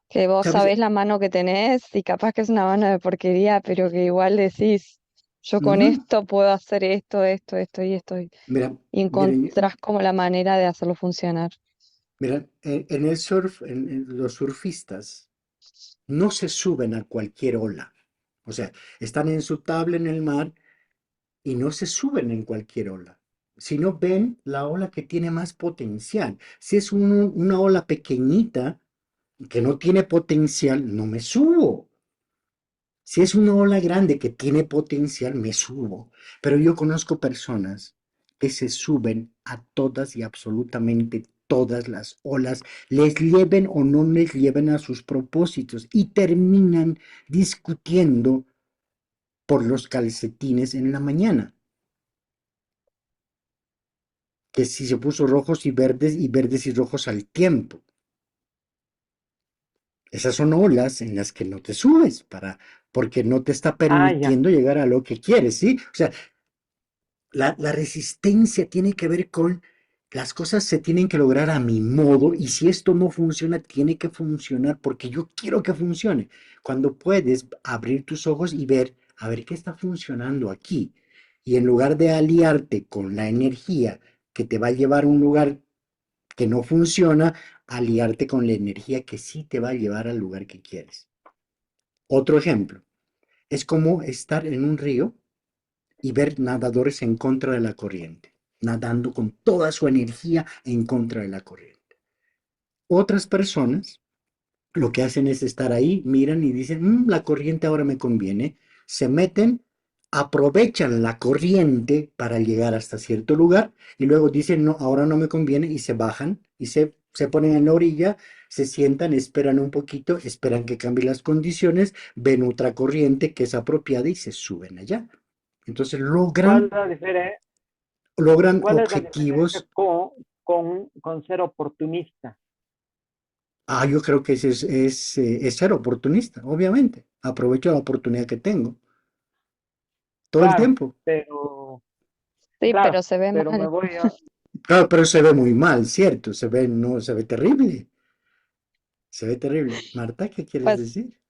que vos ¿Sabes? sabés la mano que tenés y capaz que es una mano de porquería, pero que igual decís, yo con Ujú. esto puedo hacer esto, esto y esto. Y Mira, encontrás como la manera de hacerlo funcionar. mira, en el surf, los surfistas no se suben a cualquier ola. O sea, están en su tabla en el mar y no se suben en cualquier ola, sino ven la ola que tiene más potencial. Si es una ola pequeñita que no tiene potencial, no me subo. Si es una ola grande que tiene potencial, me subo. Pero yo conozco personas que se suben a todas y absolutamente todas las olas, les lleven o no les lleven a sus propósitos y terminan discutiendo por los calcetines en la mañana. Que si se puso rojos y verdes y rojos al tiempo. Esas son olas en las que no te subes porque no te está Ah, ya. permitiendo llegar a lo que quieres, ¿sí? O sea, la resistencia tiene que ver con las cosas se tienen que lograr a mi modo y si esto no funciona, tiene que funcionar porque yo quiero que funcione. Cuando puedes abrir tus ojos y ver, a ver qué está funcionando aquí. Y en lugar de aliarte con la energía que te va a llevar a un lugar que no funciona, aliarte con la energía que sí te va a llevar al lugar que quieres. Otro ejemplo, es como estar en un río y ver nadadores en contra de la corriente, nadando con toda su energía en contra de la corriente. Otras personas lo que hacen es estar ahí, miran y dicen, la corriente ahora me conviene, se meten, aprovechan la corriente para llegar hasta cierto lugar y luego dicen, no, ahora no me conviene y se bajan y se ponen en la orilla, se sientan, esperan un poquito, esperan que cambien las condiciones, ven otra corriente que es apropiada y se suben allá. Entonces ¿Cuál es logran cuál es la diferencia objetivos. con ser oportunista? Yo creo que es ser oportunista, obviamente. Aprovecho la oportunidad que tengo todo el Claro, tiempo. Sí, pero claro, se ve pero me mal. voy a, Claro, pero se ve muy mal, ¿cierto? No, se ve terrible. Se ve terrible. Marta, ¿qué quieres Pues decir?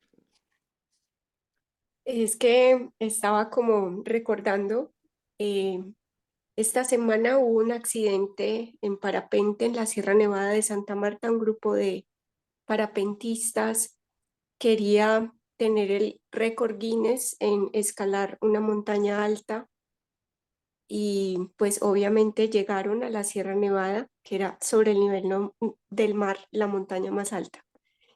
Es que estaba como recordando, eh, esta semana hubo un accidente en parapente en la Sierra Nevada de Santa Marta. Un grupo de parapentistas quería tener el récord Guinness en escalar una montaña alta y pues obviamente llegaron a la Sierra Nevada, que era sobre el nivel del mar, la montaña más alta.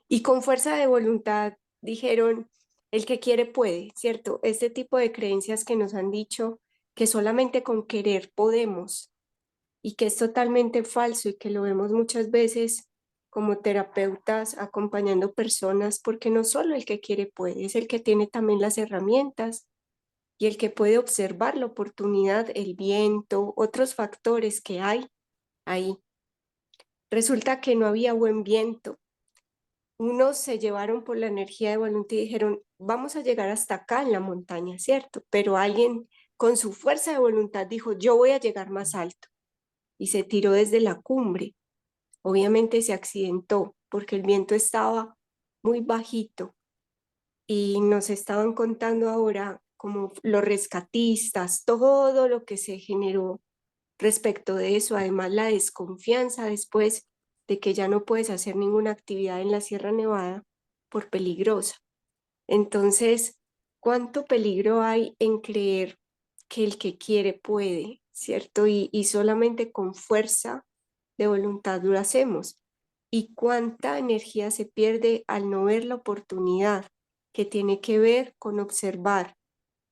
Y con fuerza de voluntad dijeron, el que quiere puede, ¿cierto? Este tipo de creencias que nos han dicho que solamente con querer podemos y que es totalmente falso y que lo vemos muchas veces como terapeutas acompañando personas, porque no solo el que quiere puede, es el que tiene también las herramientas y el que puede observar la oportunidad, el viento, otros factores que hay ahí. Resulta que no había buen viento. Unos se llevaron por la energía de voluntad y dijeron, vamos a llegar hasta acá en la montaña, ¿cierto? Pero alguien con su fuerza de voluntad dijo, yo voy a llegar más alto y se tiró desde la cumbre. Obviamente se accidentó porque el viento estaba muy bajito y nos estaban contando ahora como los rescatistas, todo lo que se generó respecto de eso, además la desconfianza después de que ya no puedes hacer ninguna actividad en la Sierra Nevada por peligrosa. Entonces, ¿cuánto peligro hay en creer que el que quiere puede, ¿cierto? Y solamente con fuerza de voluntad lo hacemos. Y cuánta energía se pierde al no ver la oportunidad, que tiene que ver con observar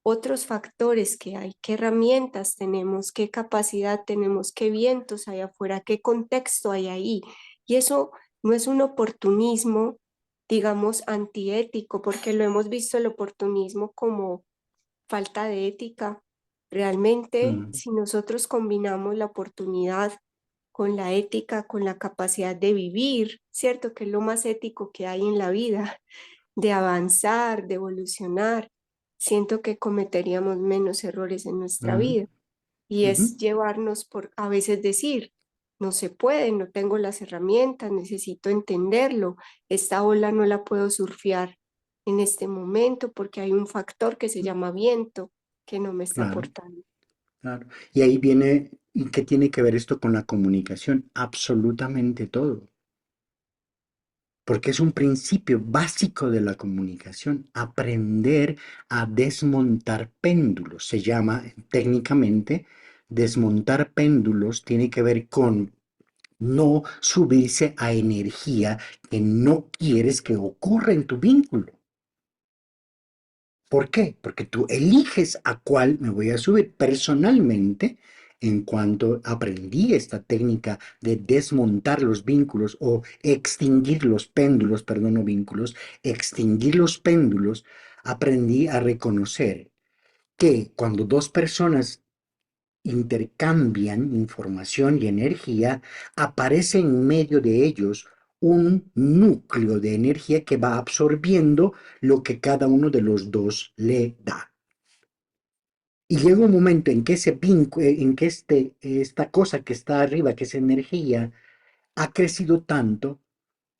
otros factores que hay, qué herramientas tenemos, qué capacidad tenemos, qué vientos hay afuera, qué contexto hay ahí. Y eso no es un oportunismo, digamos, antiético, porque lo hemos visto el oportunismo como falta de ética. Realmente, si nosotros combinamos la oportunidad con la ética, con la capacidad de vivir, ¿cierto? Que es lo más ético que hay en la vida, de avanzar, de evolucionar, siento que cometeríamos menos errores en nuestra Ujú, vida. Y es ujú. llevarnos por a veces decir, no se puede, no tengo las herramientas, necesito entenderlo, esta ola no la puedo surfear en este momento porque hay un factor que se llama viento que no me está Claro, aportando. claro. Y ahí viene, ¿y qué tiene que ver esto con la comunicación? Absolutamente todo. Porque es un principio básico de la comunicación, aprender a desmontar péndulos. Se llama técnicamente desmontar péndulos, tiene que ver con no subirse a energía que no quieres que ocurra en tu vínculo. ¿Por qué? Porque tú eliges a cuál me voy a subir. Personalmente, en cuanto aprendí esta técnica de desmontar los vínculos o extinguir los péndulos, perdón, no vínculos, extinguir los péndulos, aprendí a reconocer que cuando dos personas intercambian información y energía, aparece en medio de ellos un núcleo de energía que va absorbiendo lo que cada uno de los dos le da. Y llega un momento en que ese vínculo, en que esta cosa que está arriba, que es energía, ha crecido tanto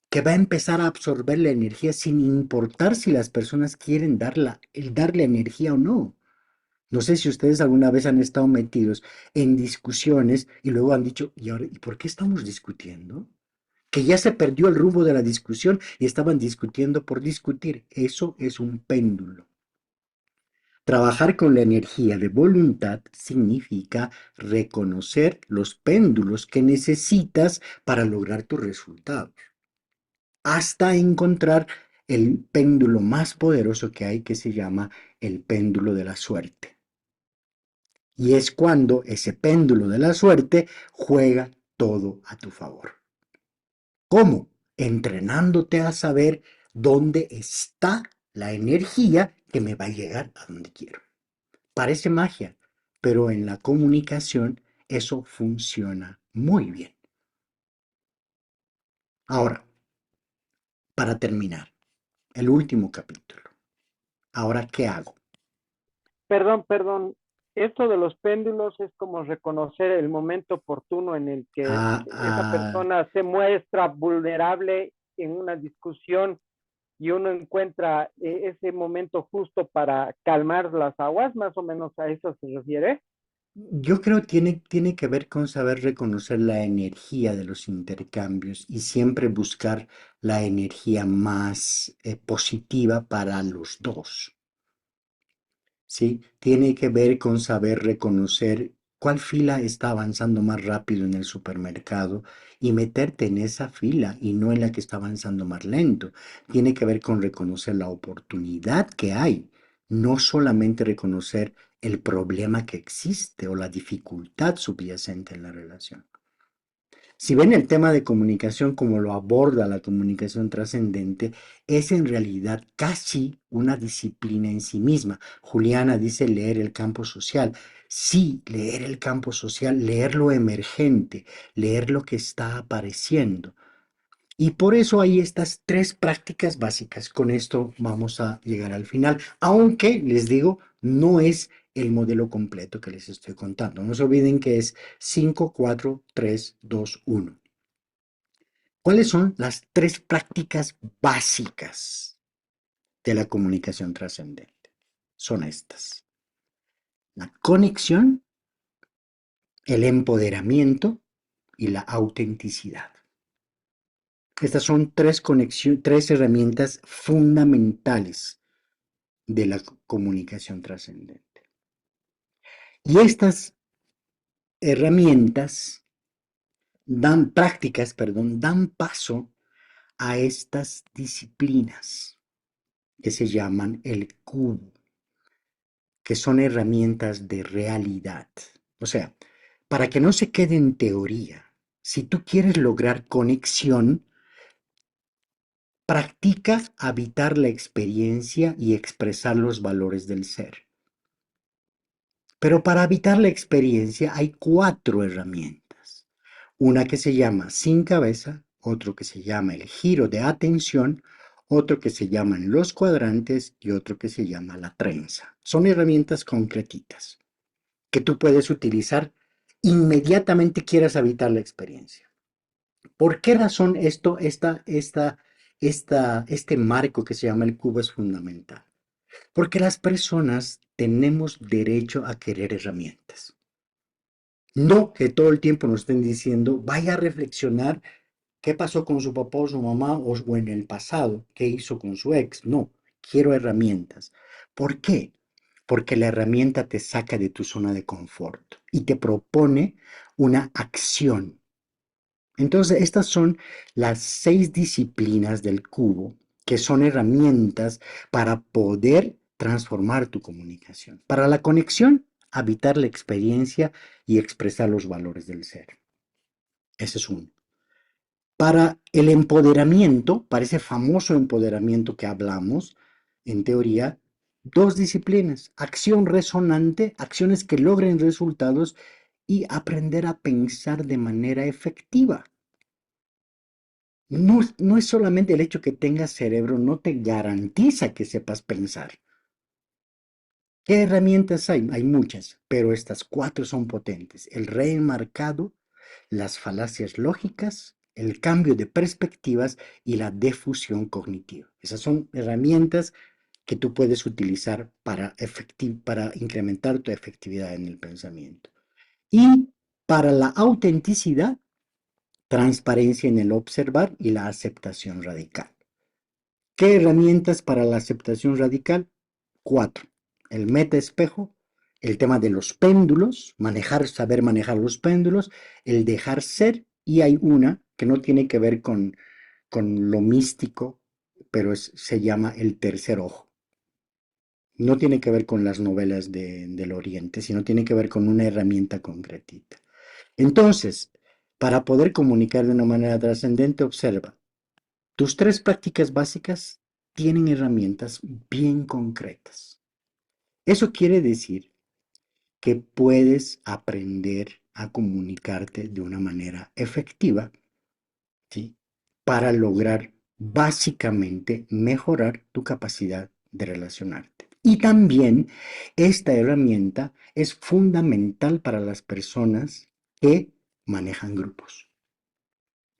que va a empezar a absorber la energía sin importar si las personas quieren darle energía o no. No sé si ustedes alguna vez han estado metidos en discusiones y luego han dicho, ¿y ahora, ¿y por qué estamos discutiendo? Que ya se perdió el rumbo de la discusión y estaban discutiendo por discutir. Eso es un péndulo. Trabajar con la energía de voluntad significa reconocer los péndulos que necesitas para lograr tus resultados, hasta encontrar el péndulo más poderoso que hay, que se llama el péndulo de la suerte. Y es cuando ese péndulo de la suerte juega todo a tu favor. ¿Cómo? Entrenándote a saber dónde está la energía que me va a llegar a donde quiero. Parece magia, pero en la comunicación eso funciona muy bien. Ahora, para terminar, el último capítulo. Ahora, ¿qué hago? Perdón. Esto de los péndulos es como reconocer el momento oportuno en el que esa persona se muestra vulnerable en una discusión y uno encuentra ese momento justo para calmar las aguas, más o menos a eso se refiere. Yo creo que tiene que ver con saber reconocer la energía de los intercambios y siempre buscar la energía más positiva para los dos. ¿Sí? Tiene que ver con saber reconocer cuál fila está avanzando más rápido en el supermercado y meterte en esa fila y no en la que está avanzando más lento. Tiene que ver con reconocer la oportunidad que hay, no solamente reconocer el problema que existe o la dificultad subyacente en la relación. Si ven el tema de comunicación como lo aborda la comunicación trascendente, es en realidad casi una disciplina en sí misma. Juliana dice leer el campo social. Sí, leer el campo social, leer lo emergente, leer lo que está apareciendo. Y por eso hay estas tres prácticas básicas. Con esto vamos a llegar al final, aunque les digo, no es el modelo completo que les estoy contando. No se olviden que es 5, 4, 3, 2, 1. ¿Cuáles son las tres prácticas básicas de la comunicación trascendente? Son estas: la conexión, el empoderamiento y la autenticidad. Estas son tres herramientas fundamentales de la comunicación trascendente. Y estas herramientas dan paso a estas disciplinas que se llaman el cubo, que son herramientas de realidad. O sea, para que no se quede en teoría, si tú quieres lograr conexión, practica habitar la experiencia y expresar los valores del ser. Pero para habitar la experiencia hay 4 herramientas. Una que se llama sin cabeza, otro que se llama el giro de atención, otro que se llaman los cuadrantes y otro que se llama la trenza. Son herramientas concretitas que tú puedes utilizar inmediatamente quieras habitar la experiencia. ¿Por qué razón este marco que se llama el cubo es fundamental? Porque las personas tenemos derecho a querer herramientas. No que todo el tiempo nos estén diciendo, vaya a reflexionar qué pasó con su papá o su mamá o en el pasado, qué hizo con su ex. No, quiero herramientas. ¿Por qué? Porque la herramienta te saca de tu zona de confort y te propone una acción. Entonces, estas son las 6 disciplinas del cubo, que son herramientas para poder transformar tu comunicación. Para la conexión, habitar la experiencia y expresar los valores del ser. Ese es uno. Para el empoderamiento, para ese famoso empoderamiento que hablamos, en teoría, 2 disciplinas: acción resonante, acciones que logren resultados, y aprender a pensar de manera efectiva. No es solamente el hecho que tengas cerebro, no te garantiza que sepas pensar. ¿Qué herramientas hay? Hay muchas, pero estas 4 son potentes: el reenmarcado, las falacias lógicas, el cambio de perspectivas y la defusión cognitiva. Esas son herramientas que tú puedes utilizar para incrementar tu efectividad en el pensamiento. Y para la autenticidad, transparencia en el observar y la aceptación radical. ¿Qué herramientas para la aceptación radical? 4. El metaespejo, el tema de los péndulos, saber manejar los péndulos, el dejar ser, y hay una que no tiene que ver con lo místico, pero se llama el tercer ojo. No tiene que ver con las novelas del Oriente, sino tiene que ver con una herramienta concretita. Entonces, para poder comunicar de una manera trascendente, observa. Tus 3 prácticas básicas tienen herramientas bien concretas. Eso quiere decir que puedes aprender a comunicarte de una manera efectiva, ¿sí? Para lograr básicamente mejorar tu capacidad de relacionarte. Y también esta herramienta es fundamental para las personas que manejan grupos.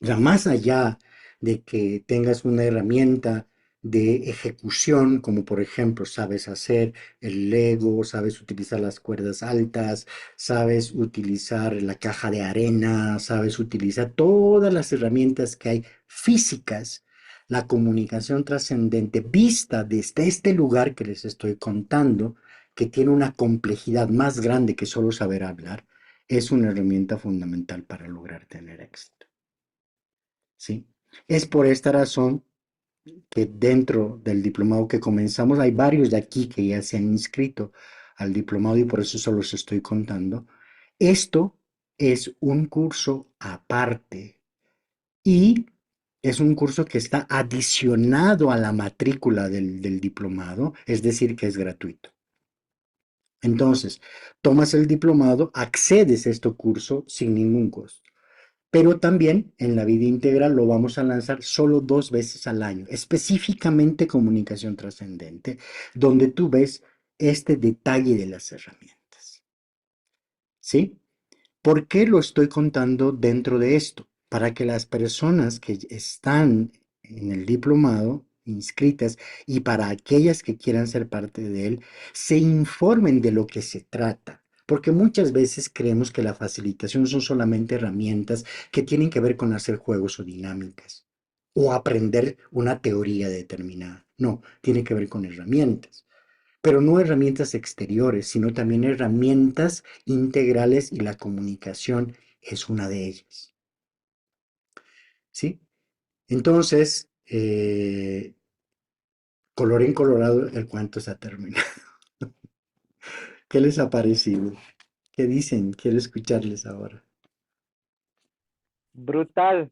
O sea, más allá de que tengas una herramienta de ejecución, como por ejemplo sabes hacer el Lego, sabes utilizar las cuerdas altas, sabes utilizar la caja de arena, sabes utilizar todas las herramientas que hay físicas, la comunicación trascendente vista desde este lugar que les estoy contando, que tiene una complejidad más grande que solo saber hablar, es una herramienta fundamental para lograr tener éxito. ¿Sí? Es por esta razón que dentro del diplomado que comenzamos, hay varios de aquí que ya se han inscrito al diplomado y por eso solo os estoy contando. Esto es un curso aparte y es un curso que está adicionado a la matrícula del diplomado, es decir, que es gratuito. Entonces, tomas el diplomado, accedes a este curso sin ningún costo. Pero también en la vida integral lo vamos a lanzar solo 2 veces al año, específicamente comunicación trascendente, donde tú ves este detalle de las herramientas. ¿Sí? ¿Por qué lo estoy contando dentro de esto? Para que las personas que están en el diplomado inscritas y para aquellas que quieran ser parte de él, se informen de lo que se trata. Porque muchas veces creemos que la facilitación son solamente herramientas que tienen que ver con hacer juegos o dinámicas o aprender una teoría determinada. No, tiene que ver con herramientas, pero no herramientas exteriores, sino también herramientas integrales, y la comunicación es una de ellas. ¿Sí? Entonces, colorín colorado, el cuento se ha terminado. ¿Qué les ha parecido? ¿Qué dicen? Quiero escucharles ahora. Brutal.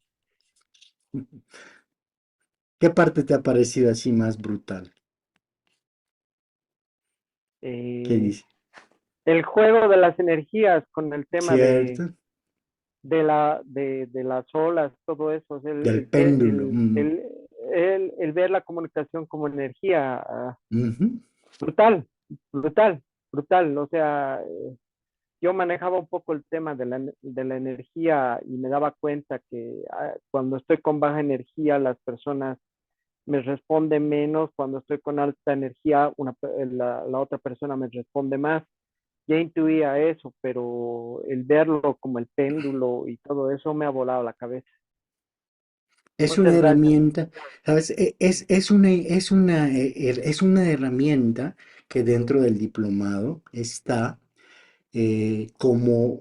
¿Qué parte te ha parecido así más brutal? ¿Qué dice? El juego de las energías con el tema de ¿Cierto? de las olas, todo eso, es Del péndulo. el ver la comunicación como energía, Ujú. brutal, brutal, brutal. O sea, yo manejaba un poco el tema de la energía y me daba cuenta que cuando estoy con baja energía, las personas me responden menos. Cuando estoy con alta energía, la otra persona me responde más. Ya intuía eso, pero el verlo como el péndulo y todo eso me ha volado la cabeza. Es una Muchas gracias. herramienta, ¿sabes? Es una herramienta que dentro del diplomado está como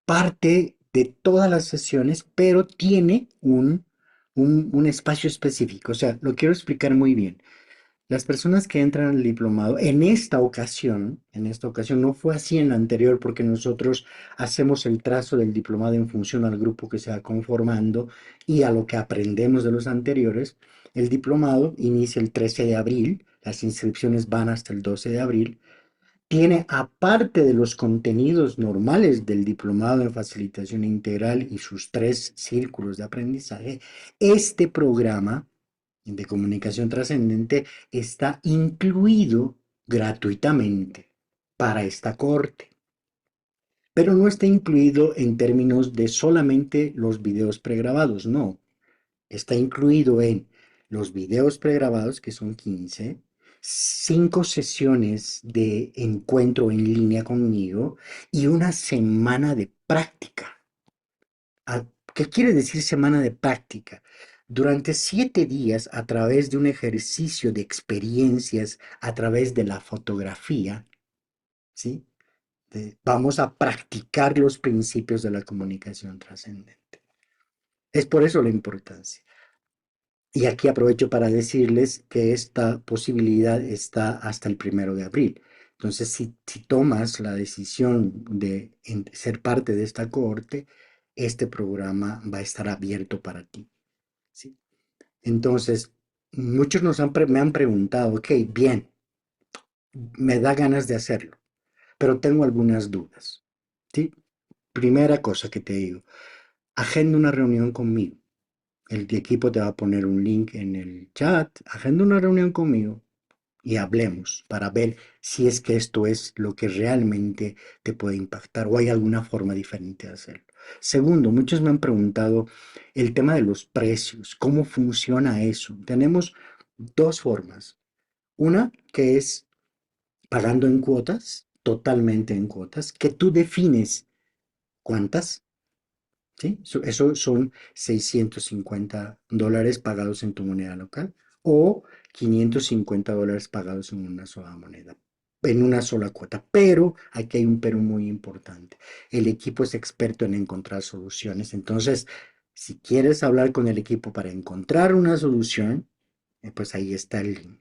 parte de todas las sesiones, pero tiene un espacio específico. O sea, lo quiero explicar muy bien. Las personas que entran al diplomado, en esta ocasión no fue así en la anterior, porque nosotros hacemos el trazo del diplomado en función al grupo que se va conformando y a lo que aprendemos de los anteriores. El diplomado inicia el 13 de abril, las inscripciones van hasta el 12 de abril. Tiene, aparte de los contenidos normales del diplomado en facilitación integral y sus 3 círculos de aprendizaje, este programa de comunicación trascendente está incluido gratuitamente para esta corte, pero no está incluido en términos de solamente los videos pregrabados, no, está incluido en los videos pregrabados, que son 15, 5 sesiones de encuentro en línea conmigo y una semana de práctica. ¿Qué quiere decir semana de práctica? Durante 7 días, a través de un ejercicio de experiencias, a través de la fotografía, ¿sí? Vamos a practicar los principios de la comunicación trascendente. Es por eso la importancia. Y aquí aprovecho para decirles que esta posibilidad está hasta el 1 de abril. Entonces, si tomas la decisión de ser parte de esta cohorte, este programa va a estar abierto para ti, ¿sí? Entonces, muchos me han preguntado, ok, bien, me da ganas de hacerlo, pero tengo algunas dudas, ¿sí? Primera cosa que te digo, agenda una reunión conmigo. El equipo te va a poner un link en el chat, agenda una reunión conmigo y hablemos para ver si es que esto es lo que realmente te puede impactar o hay alguna forma diferente de hacerlo. Segundo, muchos me han preguntado el tema de los precios, ¿cómo funciona eso? Tenemos 2 formas. Una que es pagando en cuotas, totalmente en cuotas, que tú defines cuántas, ¿sí? Eso son $650 pagados en tu moneda local o $550 pagados en una sola moneda, en una sola cuota. Pero aquí hay un pero muy importante. El equipo es experto en encontrar soluciones. Entonces, si quieres hablar con el equipo para encontrar una solución, pues ahí está el link.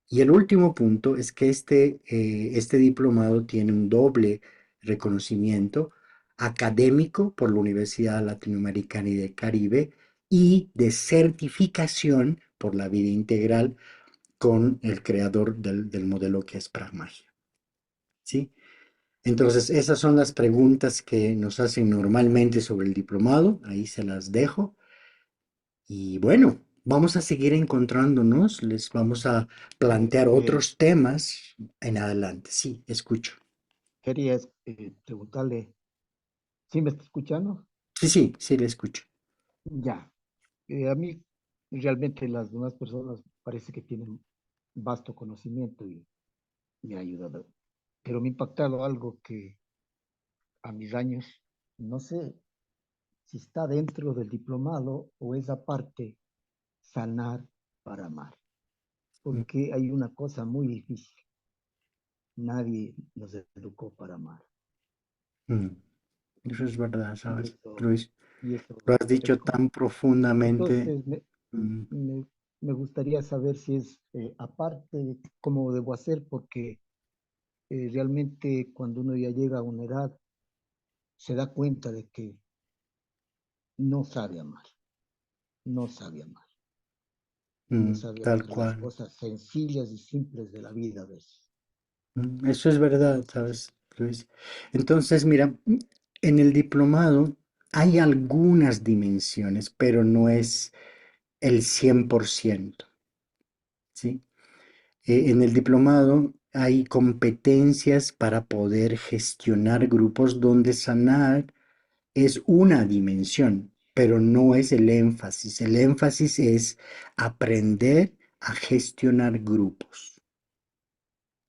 Y el último punto es que este diplomado tiene un doble reconocimiento académico por la Universidad Latinoamericana y del Caribe y de certificación por la vida integral con el creador del modelo que es Pragmagia, ¿sí? Entonces, esas son las preguntas que nos hacen normalmente sobre el diplomado. Ahí se las dejo. Y bueno, vamos a seguir encontrándonos, les vamos a plantear otros temas en adelante. Sí, escucho. Quería preguntarle, ¿sí me está escuchando? Sí, le escucho. Ya. A mí realmente las demás personas parece que tienen vasto conocimiento y me ha ayudado. Pero me ha impactado algo que a mis años, no sé si está dentro del diplomado o es aparte, sanar para amar. Porque hay una cosa muy difícil. Nadie nos educó para amar. Eso es verdad, Y ¿sabes, eso, Luis? y eso Lo has es dicho tan profundamente. Entonces, me gustaría saber si es aparte, cómo debo hacer, porque realmente cuando uno ya llega a una edad, se da cuenta de que no sabe amar, no sabe amar, no sabe Tal amar las cual. cosas sencillas y simples de la vida a veces. Eso es verdad, Entonces, ¿sabes, Luis? Entonces, mira, En el diplomado hay algunas dimensiones, pero no es el 100%, ¿sí? En el diplomado hay competencias para poder gestionar grupos donde sanar es una dimensión, pero no es el énfasis. El énfasis es aprender a gestionar grupos,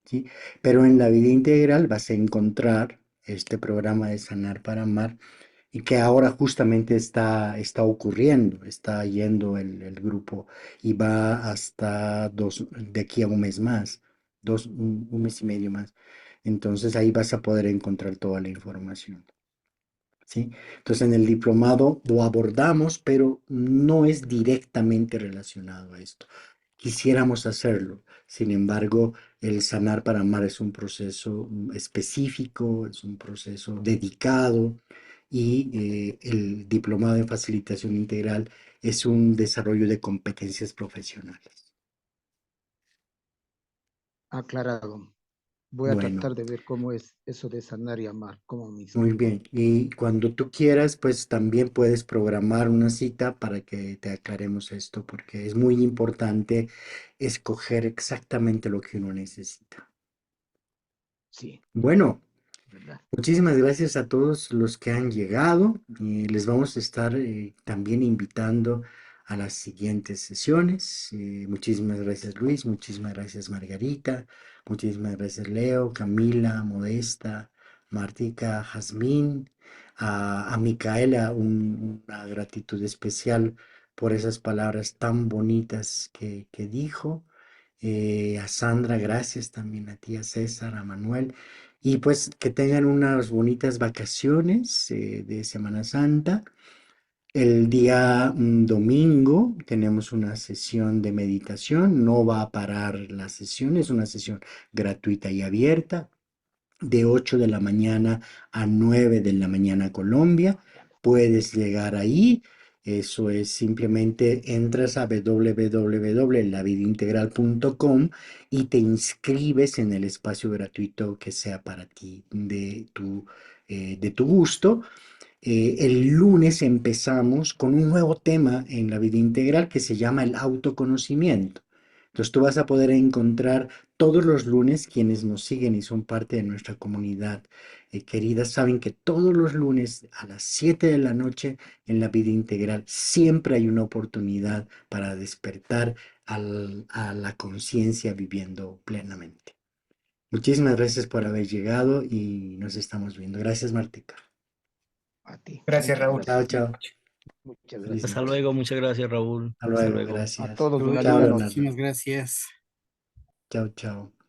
¿sí? Pero en la vida integral vas a encontrar este programa de Sanar para Amar y que ahora justamente está ocurriendo, está yendo el grupo y va hasta de aquí a un mes más, un mes y medio más. Entonces ahí vas a poder encontrar toda la información. ¿Sí? Entonces en el diplomado lo abordamos, pero no es directamente relacionado a esto. Quisiéramos hacerlo, sin embargo, el sanar para amar es un proceso específico, es un proceso dedicado y el diplomado en facilitación integral es un desarrollo de competencias profesionales. Aclarado. Voy a Bueno. tratar de ver cómo es eso de sanar y amar, como mismo. Muy bien. Y cuando tú quieras, pues también puedes programar una cita para que te aclaremos esto, porque es muy importante escoger exactamente lo que uno necesita. Sí, Bueno, ¿verdad? muchísimas gracias a todos los que han llegado. Les vamos a estar también invitando a las siguientes sesiones. Muchísimas gracias Luis, muchísimas gracias Margarita, muchísimas gracias Leo, Camila, Modesta, Martica, Jazmín, a Micaela, una gratitud especial por esas palabras tan bonitas que dijo. A Sandra, gracias también a ti, a César, a Manuel. Y pues que tengan unas bonitas vacaciones de Semana Santa. El día domingo tenemos una sesión de meditación, no va a parar la sesión, es una sesión gratuita y abierta, de 8 de la mañana a 9 de la mañana Colombia. Puedes llegar ahí. Eso es simplemente entras a www.lavidaintegral.com y te inscribes en el espacio gratuito que sea para ti de tu gusto. El lunes empezamos con un nuevo tema en la vida integral que se llama el autoconocimiento. Entonces tú vas a poder encontrar todos los lunes, quienes nos siguen y son parte de nuestra comunidad querida, saben que todos los lunes a las 7 de la noche en la vida integral siempre hay una oportunidad para despertar a la conciencia viviendo plenamente. Muchísimas gracias por haber llegado y nos estamos viendo. Gracias, Martica. A ti. Gracias, Muchas Raúl. Chao, gracias. chao. Muchas Feliz gracias. Hasta noche. luego, muchas gracias, Raúl. Hasta Hasta luego, luego. gracias. A todos una Chao, linda Leonardo. noche. Muchísimas gracias. Chao, chao.